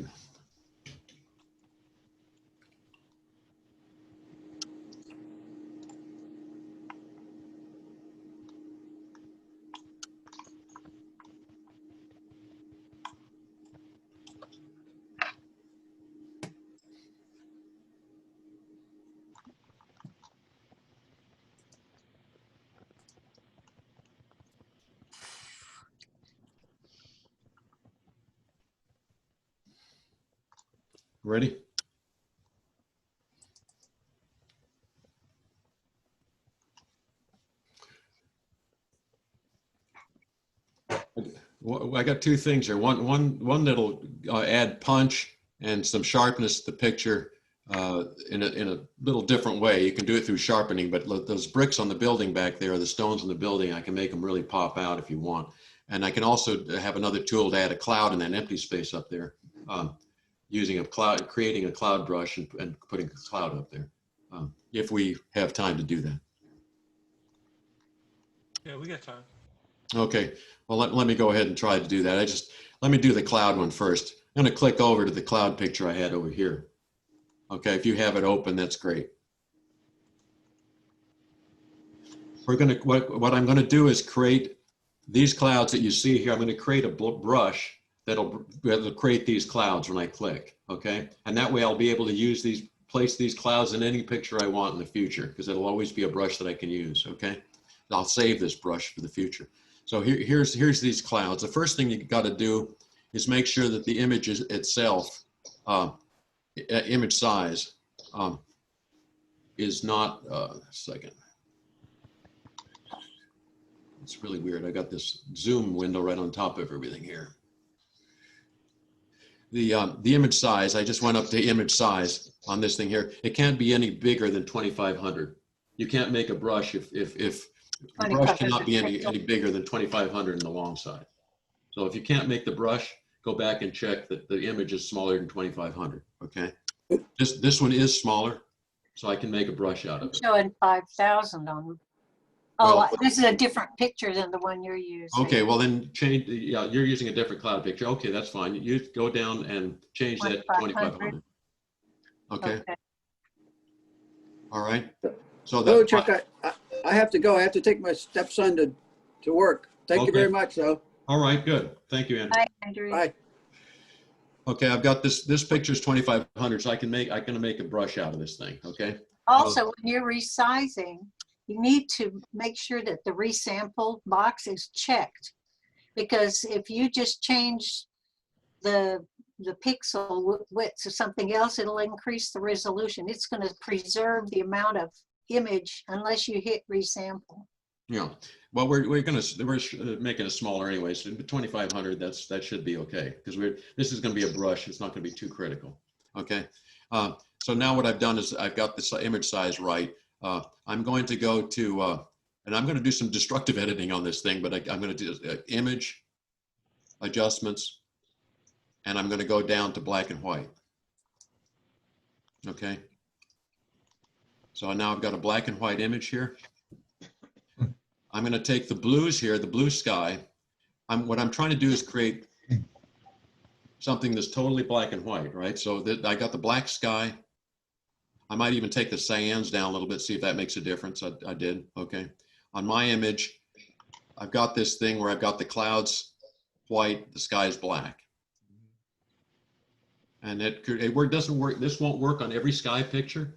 Ready? Well, I got two things here. One that'll add punch and some sharpness to the picture in a little different way. You can do it through sharpening, but those bricks on the building back there, the stones on the building, I can make them really pop out if you want. And I can also have another tool to add a cloud in that empty space up there. Using a cloud, creating a cloud brush and putting a cloud up there, if we have time to do that. Yeah, we got time. Okay, well, let me go ahead and try to do that. Let me do the cloud one first. I'm gonna click over to the cloud picture I had over here. Okay, if you have it open, that's great. We're gonna, what I'm gonna do is create these clouds that you see here. I'm gonna create a brush that'll create these clouds when I click, okay? And that way I'll be able to place these clouds in any picture I want in the future, because it'll always be a brush that I can use, okay? I'll save this brush for the future. So here's these clouds. The first thing you gotta do is make sure that the image itself, image size, is not, a second. It's really weird. I got this zoom window right on top of everything here. The image size, I just went up to image size on this thing here. It can't be any bigger than 2500. You can't make a brush if the brush cannot be any bigger than 2500 in the long side. So if you can't make the brush, go back and check that the image is smaller than 2500, okay? This one is smaller, so I can make a brush out of it. Showing 5,000 on. Oh, well, this is a different picture than the one you're using. Okay, well then change, yeah, you're using a different cloud picture. Okay, that's fine. You go down and change that to 2500. Okay. All right. So oh, Chuck, I have to go. I have to take my stepson to work. Thank you very much, though. All right, good. Thank you, Andrew. Bye, Andrew. Bye. Okay, I've got this picture is 2500, so I'm gonna make a brush out of this thing, okay? Also, when you're resizing, you need to make sure that the resample box is checked, because if you just change the pixel width to something else, it'll increase the resolution. It's going to preserve the amount of image unless you hit resample. Yeah, well, we're making it smaller anyway, so 2500, that should be okay, because this is going to be a brush. It's not going to be too critical. Okay, so now what I've done is I've got this image size right. I'm going to go to, and I'm going to do some destructive editing on this thing, but I'm going to do image adjustments, and I'm going to go down to black and white. Okay. So now I've got a black and white image here. I'm going to take the blues here, the blue sky. What I'm trying to do is create something that's totally black and white, right? So that I got the black sky. I might even take the cyans down a little bit, see if that makes a difference. I did, okay. On my image, I've got this thing where I've got the clouds white, the sky is black. And it doesn't work, this won't work on every sky picture.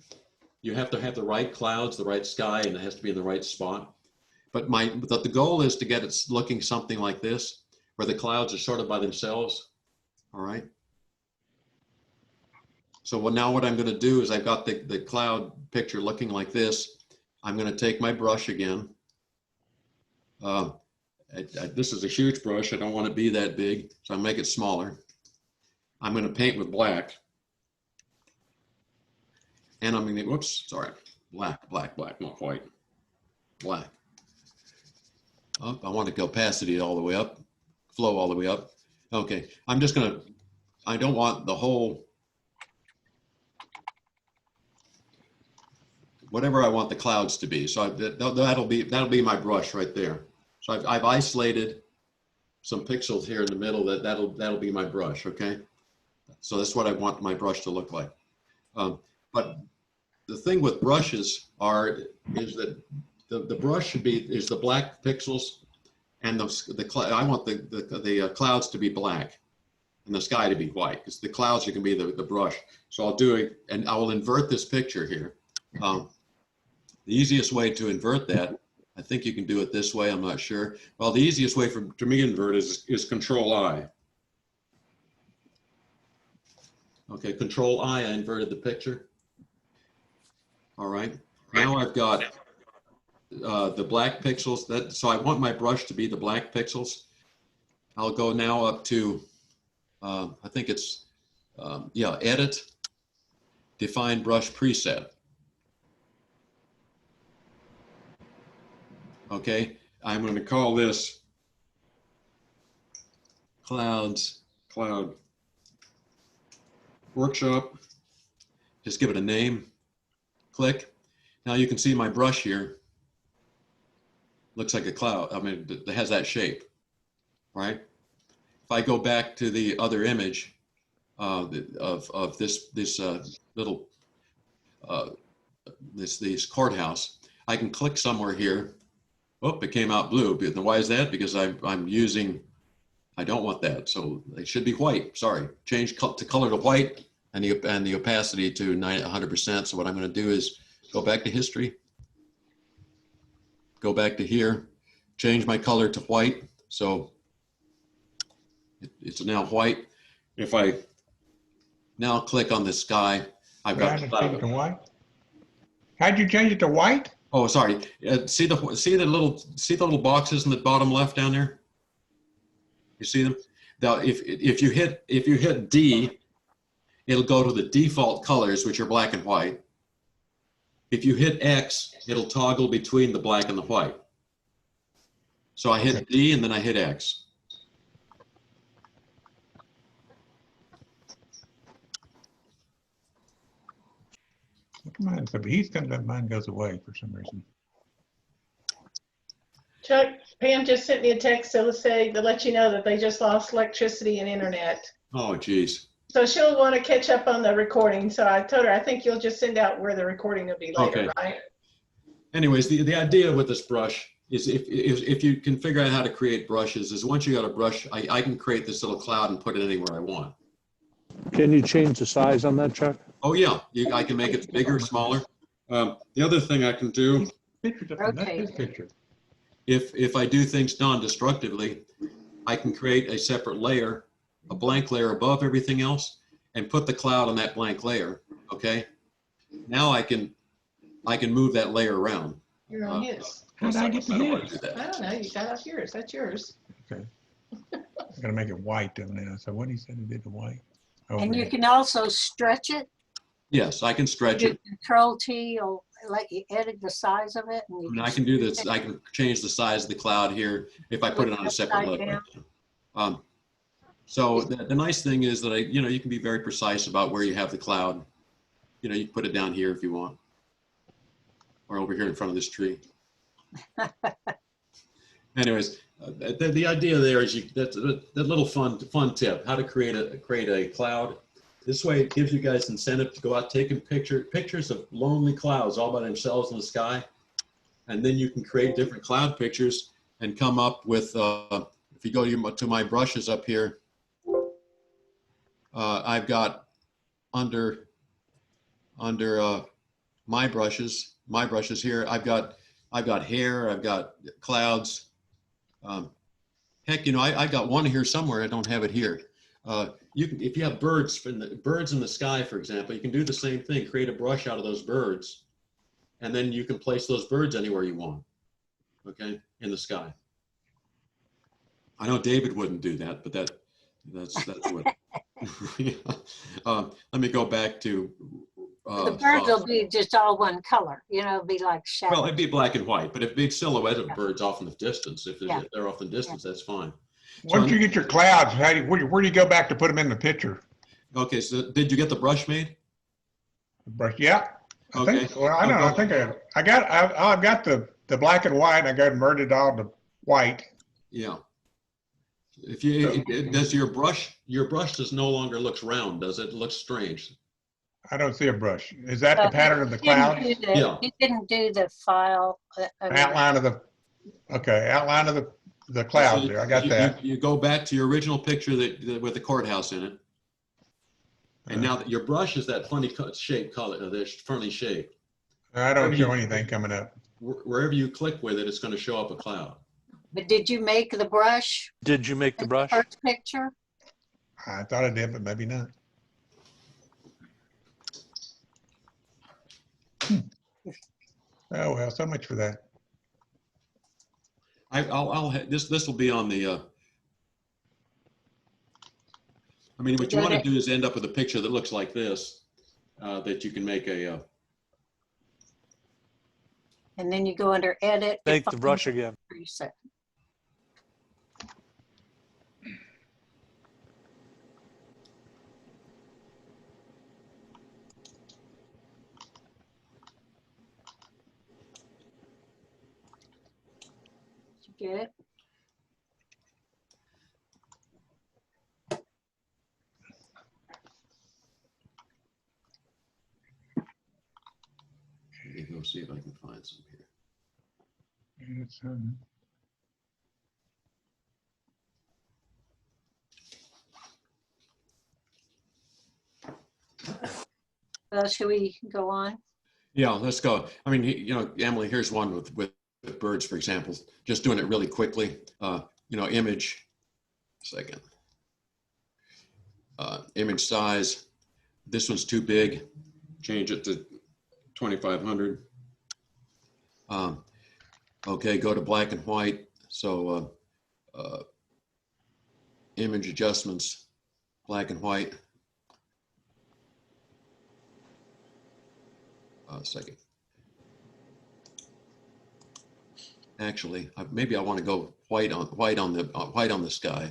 You have to have the right clouds, the right sky, and it has to be in the right spot. But the goal is to get it looking something like this, where the clouds are sort of by themselves, all right? So now what I'm gonna do is I've got the cloud picture looking like this. I'm gonna take my brush again. This is a huge brush. I don't want it to be that big, so I'll make it smaller. I'm gonna paint with black. And I'm gonna, whoops, sorry, black, not white, black. Oh, I want the opacity all the way up, flow all the way up. Okay, I'm just gonna, I don't want the whole, whatever I want the clouds to be. So that'll be my brush right there. So I've isolated some pixels here in the middle. That'll be my brush. Okay, so that's what I want my brush to look like. But the thing with brushes is that the brush is the black pixels, and I want the clouds to be black and the sky to be white, because the clouds are going to be the brush. So I'll do it, and I will invert this picture here. The easiest way to invert that, I think you can do it this way, I'm not sure. Well, the easiest way for me to invert is Control-I. Okay, Control-I, I inverted the picture. All right, now I've got the black pixels. So I want my brush to be the black pixels. I'll go now up to, I think it's, yeah, Edit, Define Brush Preset. Okay, I'm going to call this Cloud Workshop. Just give it a name. Click. Now you can see my brush here. Looks like a cloud. I mean, it has that shape, right? If I go back to the other image of this little this courthouse, I can click somewhere here. Oh, it came out blue. But why is that? Because I'm using, I don't want that. So it should be white. Sorry. Change to color to white and the opacity to 100%. So what I'm going to do is go back to history, go back to here, change my color to white. So it's now white. If I now click on the sky, I've got the cloud. White? How'd you change it to white? Oh, sorry. See the little boxes in the bottom left down there? You see them? Now, if you hit D, it'll go to the default colors, which are black and white. If you hit X, it'll toggle between the black and the white. So I hit D and then I hit X. Mine, he's gonna let mine goes away for some reason. Chuck, Pam just sent me a text to let you know that they just lost electricity and internet. Oh, geez. So she'll want to catch up on the recording. So I told her, I think you'll just send out where the recording will be later, okay. Right? Anyways, the idea with this brush is if you can figure out how to create brushes, is once you got a brush, I can create this little cloud and put it anywhere I want. Can you change the size on that, Chuck? Oh yeah, I can make it bigger, smaller. The other thing I can do, if I do things non-destructively, I can create a separate layer, a blank layer above everything else, and put the cloud on that blank layer. Okay. Now I can move that layer around. You're on his. How did I get to his? I don't know. You got off yours. That's yours. Okay. I'm gonna make it white though now. So what he said he did the white. And you can also stretch it. Yes, I can stretch it. Control T will let you edit the size of it. And I can do this. I can change the size of the cloud here if I put it on a separate level. So the nice thing is that you can be very precise about where you have the cloud. You can put it down here if you want, or over here in front of this tree. Anyways, The idea there is that little fun tip, how to create a cloud. This way it gives you guys incentive to go out taking pictures of lonely clouds all by themselves in the sky. And then you can create different cloud pictures and come up with, if you go to my brushes up here, I've got under my brushes here, I've got hair, I've got clouds. Heck, I got one here somewhere. I don't have it here. You can, if you have birds in the sky, for example, you can do the same thing. Create a brush out of those birds, and then you can place those birds anywhere you want. Okay, in the sky. I know David wouldn't do that, but that's what. Let me go back to. The birds will be just all one color, it'll be like shadow. Well, it'd be black and white, but if big silhouette of birds off in the distance, if they're off in the distance, that's fine. Once you get your clouds, where do you go back to put them in the picture? Okay, so did you get the brush made? Brush, yeah. Okay. Think, well, I don't know. I think I've got the black and white. I got converted all to white. Yeah. If you does your brush does no longer looks round, does it? It looks strange. I don't see a brush. Is that the pattern of the cloud? Yeah. He didn't do the file. Outline of the cloud So there. I got that. You go back to your original picture with the courthouse in it. And now that your brush is that funny shape color, this funny shape. I don't show anything coming up. Wherever you click with it, it's going to show up a cloud. But did you make the brush? Did you make the brush? First picture? I thought I did, but maybe not. Oh well, so much for that. This will be on the. I mean, what you want to do is end up with a picture that looks like this, that you can make a. And then you go under edit. Make the brush again. Preset. Did you get it? Let me go see if I can find some here. It's, Should we go on? Yeah, let's go. I mean, Emily, here's one with birds, for example. Just doing it really quickly. Image. Second. Image size. This one's too big. Change it to 2500. Okay, go to black and white. So image adjustments, black and white. Second. Actually, maybe I want to go white on the sky.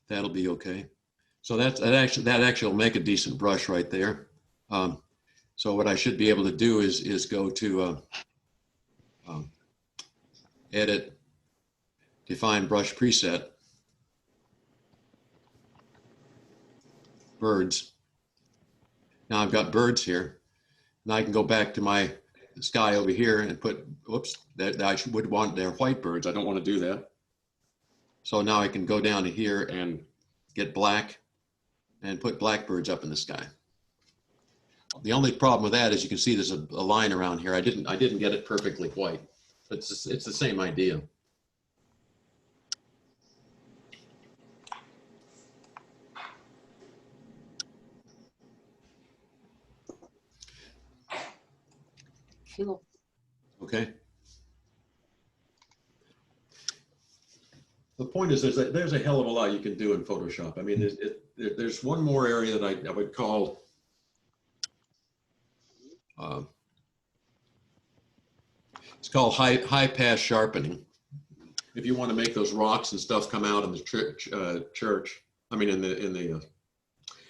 That'll be okay. So that actually will make a decent brush right there. So what I should be able to do is go to edit, define brush preset, birds. Now I've got birds here. Now I can go back to my sky over here and put, whoops, that I would want their white birds. I don't want to do that. So now I can go down to here and get black and put blackbirds up in the sky. The only problem with that is you can see there's a line around here. I didn't get it perfectly white. It's the same idea. Cool. Okay. The point is there's a hell of a lot you can do in Photoshop. I mean, there's one more area that I would call it's called high pass sharpening. If you want to make those rocks and stuff come out in the church, I mean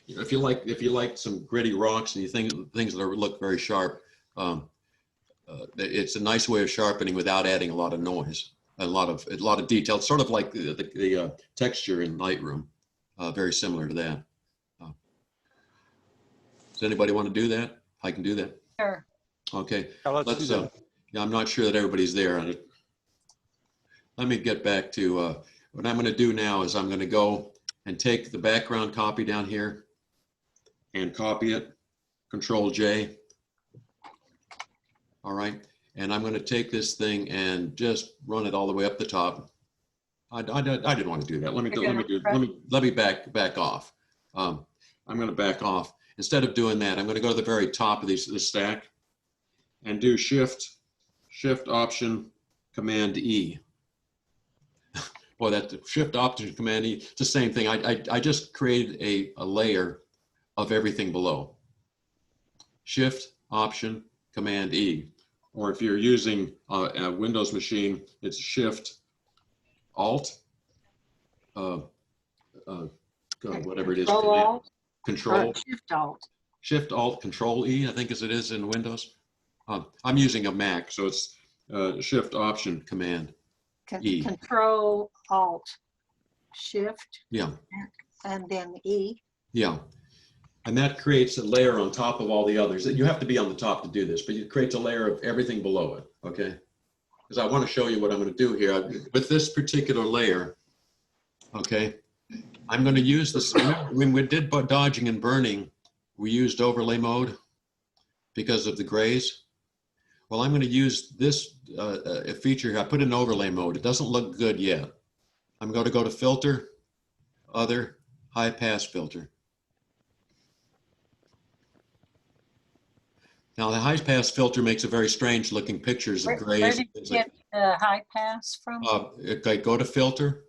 if you like some gritty rocks and you think things that look very sharp, it's a nice way of sharpening without adding a lot of noise. a lot of detail, sort of like the texture in Lightroom, very similar to that. Does anybody want to do that? I can do that. Sure. Okay. Yeah, let's do that. Yeah, I'm not sure that everybody's there on it. Let me get back to what I'm going to do now is I'm going to go and take the background copy down here and copy it, Control J. All right. And I'm going to take this thing and just run it all the way up the top. I didn't want to do that. Let me back off. I'm going to back off. Instead of doing that, I'm going to go to the very top of this stack and do Shift Option Command E. Well, that Shift Option Command E, it's the same thing. I just created a layer of everything below. Shift Option Command E. Or if you're using a Windows machine, it's Shift Alt, whatever it is. Control. Shift Alt. Shift Alt Control E, I think as it is in Windows. I'm using a Mac, so it's Shift Option Command E. Control Alt Shift. Yeah. And then E. Yeah. And that creates a layer on top of all the others. You have to be on the top to do this, but it creates a layer of everything below it, okay? Because I want to show you what I'm going to do here. With this particular layer, okay, I'm going to use this. When we did dodging and burning, we used overlay mode because of the grays. Well, I'm going to use this feature here. I put in overlay mode. It doesn't look good yet. I'm going to go to Filter, Other, High Pass Filter. Now, the high pass filter makes a very strange looking pictures of grays. Where did you get high pass from? Okay, go to Filter.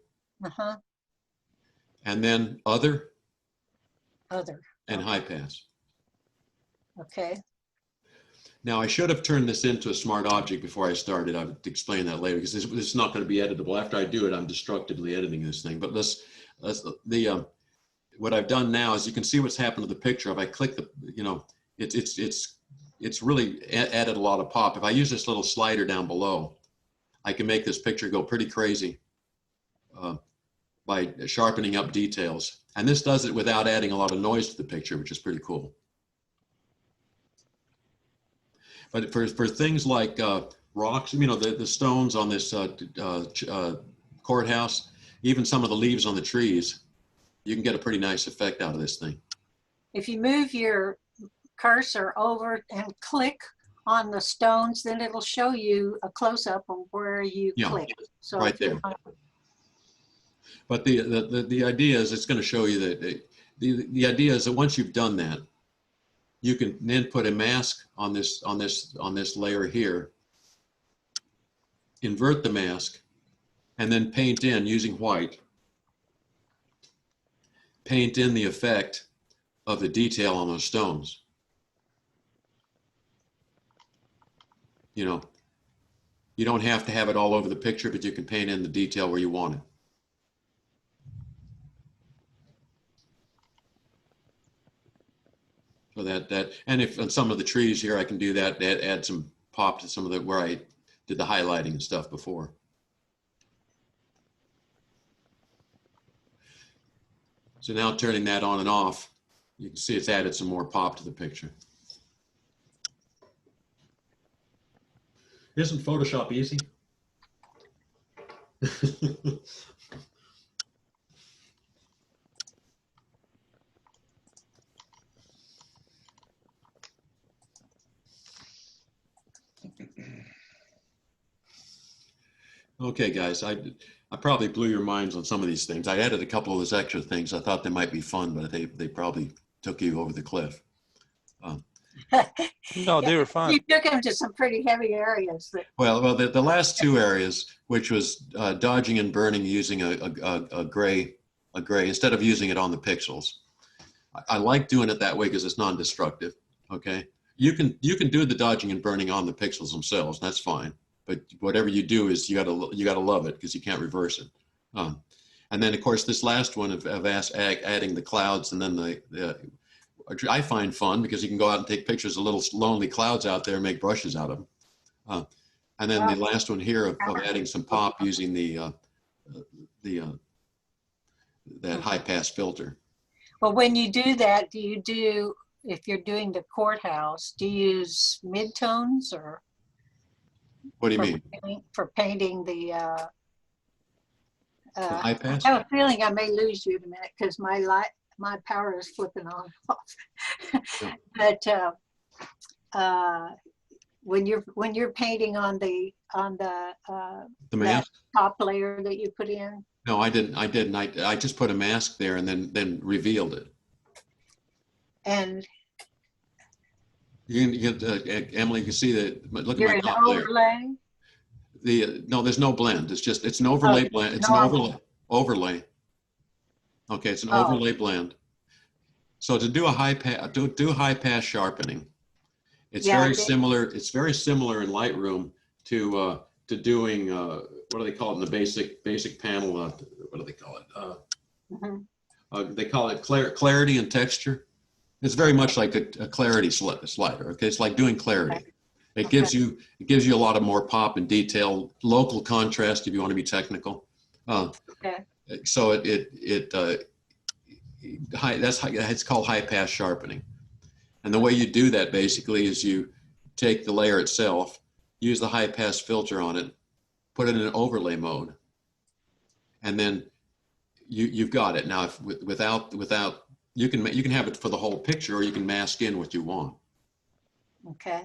And then Other. Other. And High Pass. Okay. Now, I should have turned this into a smart object before I started. I would explain that later because this is not going to be editable. After I do it, I'm destructively editing this thing. But what I've done now is you can see what's happened to the picture. If I click the, it's really added a lot of pop. If I use this little slider down below, I can make this picture go pretty crazy by sharpening up details. And this does it without adding a lot of noise to the picture, which is pretty cool. But for things like rocks, the stones on this courthouse, even some of the leaves on the trees, you can get a pretty nice effect out of this thing. If you move your cursor over and click on the stones, then it'll show you a close-up of where you click. So right there. But the idea is it's going to show you that the idea is that once you've done that, you can then put a mask on this layer here, invert the mask, and then paint in using white. Paint in the effect of the detail on those stones. You don't have to have it all over the picture, but you can paint in the detail where you want it. So and if on some of the trees here, I can do that, add some pop to some of where I did the highlighting and stuff before. So now turning that on and off, you can see it's added some more pop to the picture. Isn't Photoshop easy? Okay, guys, I probably blew your minds on some of these things. I added a couple of those extra things. I thought they might be fun, but they probably took you over the cliff. No, they were fun. You took him to some pretty heavy areas. Well, the last two areas, which was dodging and burning using a gray, instead of using it on the pixels. I like doing it that way because it's non-destructive. Okay, you can do the dodging and burning on the pixels themselves. That's fine. But whatever you do is you gotta love it because you can't reverse it. And then of course this last one of adding the clouds, and then I find fun because you can go out and take pictures of little lonely clouds out there and make brushes out of them. And then the last one here of adding some pop using that high pass filter. Well, when you do that, if you're doing the courthouse, do you use midtones or? What do you mean? For painting the, The high pass? I have a feeling I may lose you in a minute because my power is flipping on and off. But when you're painting on the mask? top layer that you put in. No, I didn't. I just put a mask there and then revealed it. And Emily, you can see that. Look you're at an my top layer. overlay. No, there's no blend. It's an overlay blend. It's normal. an overlay. Okay, it's an overlay blend. So to do a high pass sharpening, it's very similar. It's very similar in Lightroom to doing what do they call it in the basic panel? What do they call it? They call it clarity and texture. It's very much like a clarity slider. Okay, it's like doing clarity. It gives you a lot of more pop and detail, local contrast if you want to be technical. So it's called high pass sharpening. And the way you do that basically is you take the layer itself, use the high pass filter on it, put it in an overlay mode, and then you've got it. Now, without you can have it for the whole picture, or you can mask in what you want. Okay.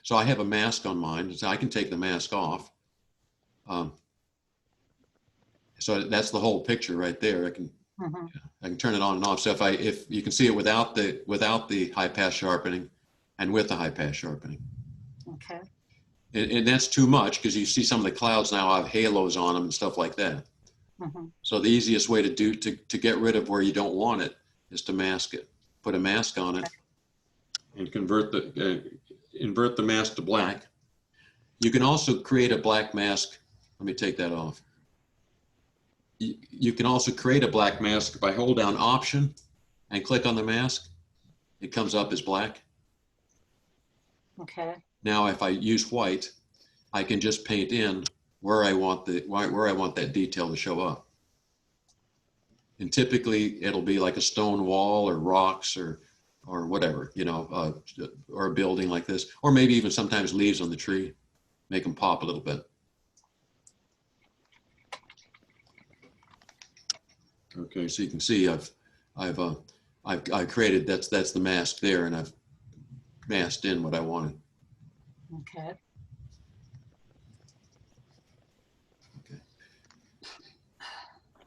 So I have a mask on mine, so I can take the mask off. So that's the whole picture right there. I can turn it on and off. So if you can see it without the high pass sharpening, and with the high pass sharpening. Okay. And that's too much because you see some of the clouds now have halos on them and stuff like that. So the easiest way to get rid of where you don't want it is to mask it. Put a mask on it and invert the mask to black. You can also create a black mask. Let me take that off. You can also create a black mask by hold down Option and click on the mask. It comes up as black. Okay. Now, if I use white, I can just paint in where I want that detail to show up. And typically, it'll be like a stone wall or rocks or whatever, or a building like this, or maybe even sometimes leaves on the tree, make them pop a little bit. Okay, so you can see I've created that's the mask there, and I've masked in what I wanted. Okay.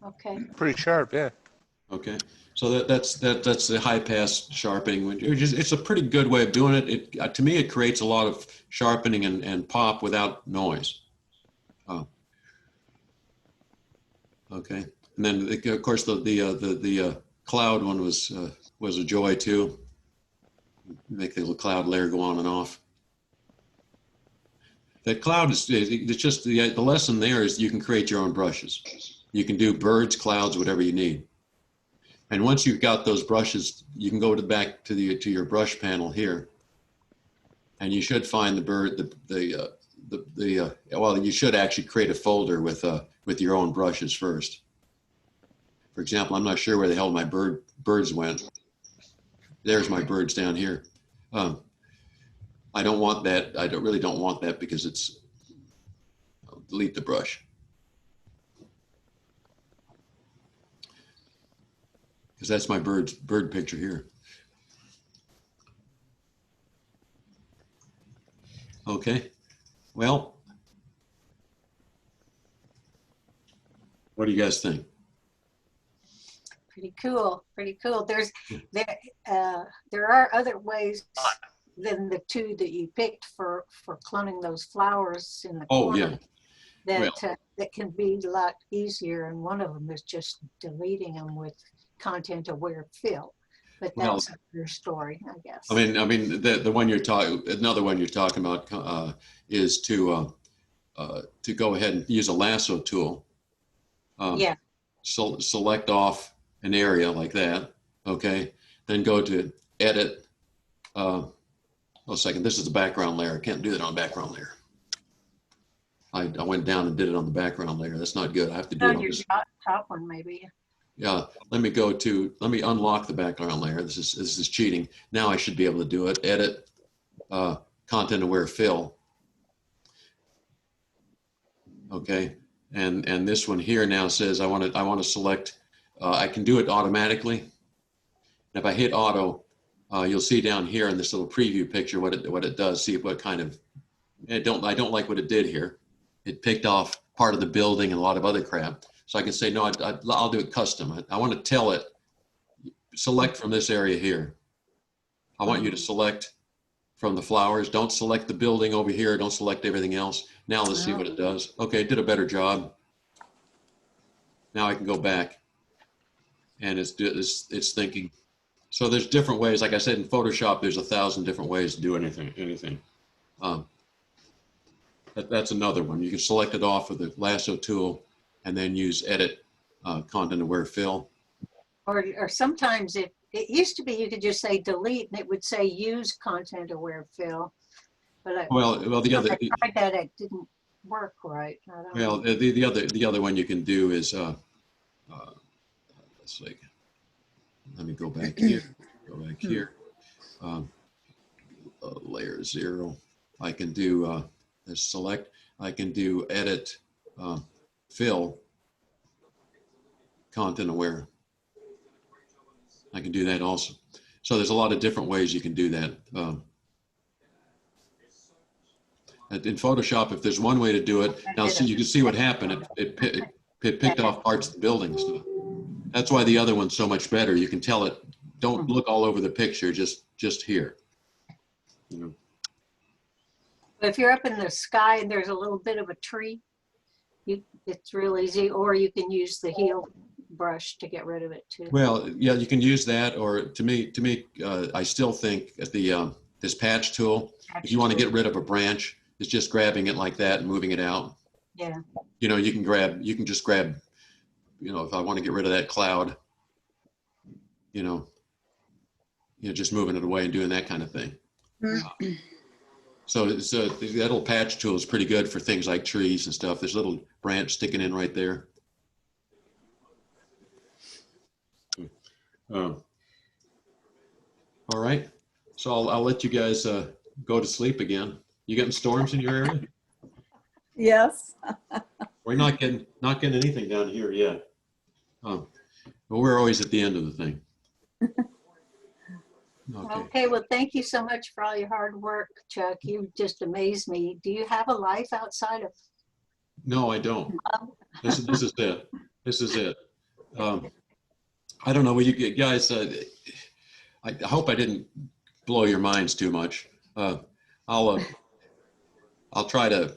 Okay. Pretty sharp, yeah. Okay, so that's the high pass sharpening. It's a pretty good way of doing it. To me, it creates a lot of sharpening and pop without noise. Okay, and then of course the cloud one was a joy too. Make the little cloud layer go on and off. That cloud it's just the lesson there is you can create your own brushes. You can do birds, clouds, whatever you need. And once you've got those brushes, you can go back to your brush panel here, and you should find the bird. Well, you should actually create a folder with your own brushes first. For example, I'm not sure where the hell my birds went. There's my birds down here. I don't want that. I really don't want that because I'll delete the brush. Because that's my bird picture here. Okay, well, what do you guys think? Pretty cool. Pretty cool. There are other ways than the two that you picked for cloning those flowers in the corner. That can be a lot easier, and one of them is just deleting them with content aware fill, but that's your story, I guess. I mean, the one another one you're talking about is to go ahead and use a lasso tool. So select off an area like that. Okay, then go to edit. Oh, a second. This is the background layer. I can't do that on background layer. I went down and did it on the background layer. That's not good. I have to do it On on your this. top one, maybe. Yeah, let me unlock the background layer. This is cheating. Now I should be able to do it. Edit, content aware fill. Okay, and this one here now says I want to select. I can do it automatically. And if I hit auto, you'll see down here in this little preview picture what it does. See what kind of. I don't like what it did here. It picked off part of the building and a lot of other crap. So I can say, no, I'll do it custom. I want to tell it, select from this area here. I want you to select from the flowers. Don't select the building over here. Don't select everything else. Now let's see what it does. Okay, it did a better job. Now I can go back and it's thinking. So there's different ways. Like I said, in Photoshop, there's 1,000 different ways to do anything. That's another one. You can select it off with the lasso tool and then use edit content aware fill. Or sometimes it used to be you could just say delete and it would say use content aware fill. But Well, the other. I tried that, it didn't work right. I don't Well, know. the other one you can do is let's see. Let me go back here. Go back here. Layer 0. I can do select. I can do edit. Fill content aware. I can do that also. So there's a lot of different ways you can do that. In Photoshop, if there's one way to do it, now see, you can see what happened. It picked off parts of the building and stuff. That's why the other one's so much better. You can tell it, don't look all over the picture, just here. You know. If you're up in the sky and there's a little bit of a tree, it's real easy, or you can use the heel brush to get rid of it too. Well, yeah, you can use that, or to me, I still think that the this patch tool, if you want to get rid of a branch, is just grabbing it like that and moving it out. Yeah. You know, you can just grab, you know, if I want to get rid of that cloud, you know, just moving it away and doing that kind of thing. So that little patch tool is pretty good for things like trees and stuff. There's a little branch sticking in right there. All right. So I'll let you guys go to sleep again. You getting storms in your area? Yes. We're not getting anything down here yet. But we're always at the end of the thing. Okay, well, thank you so much for all your hard work, Chuck. You just amazed me. Do you have a life outside of? No, I don't. This is it. This is it. I don't know. Well, you guys, I hope I didn't blow your minds too much. I'll try to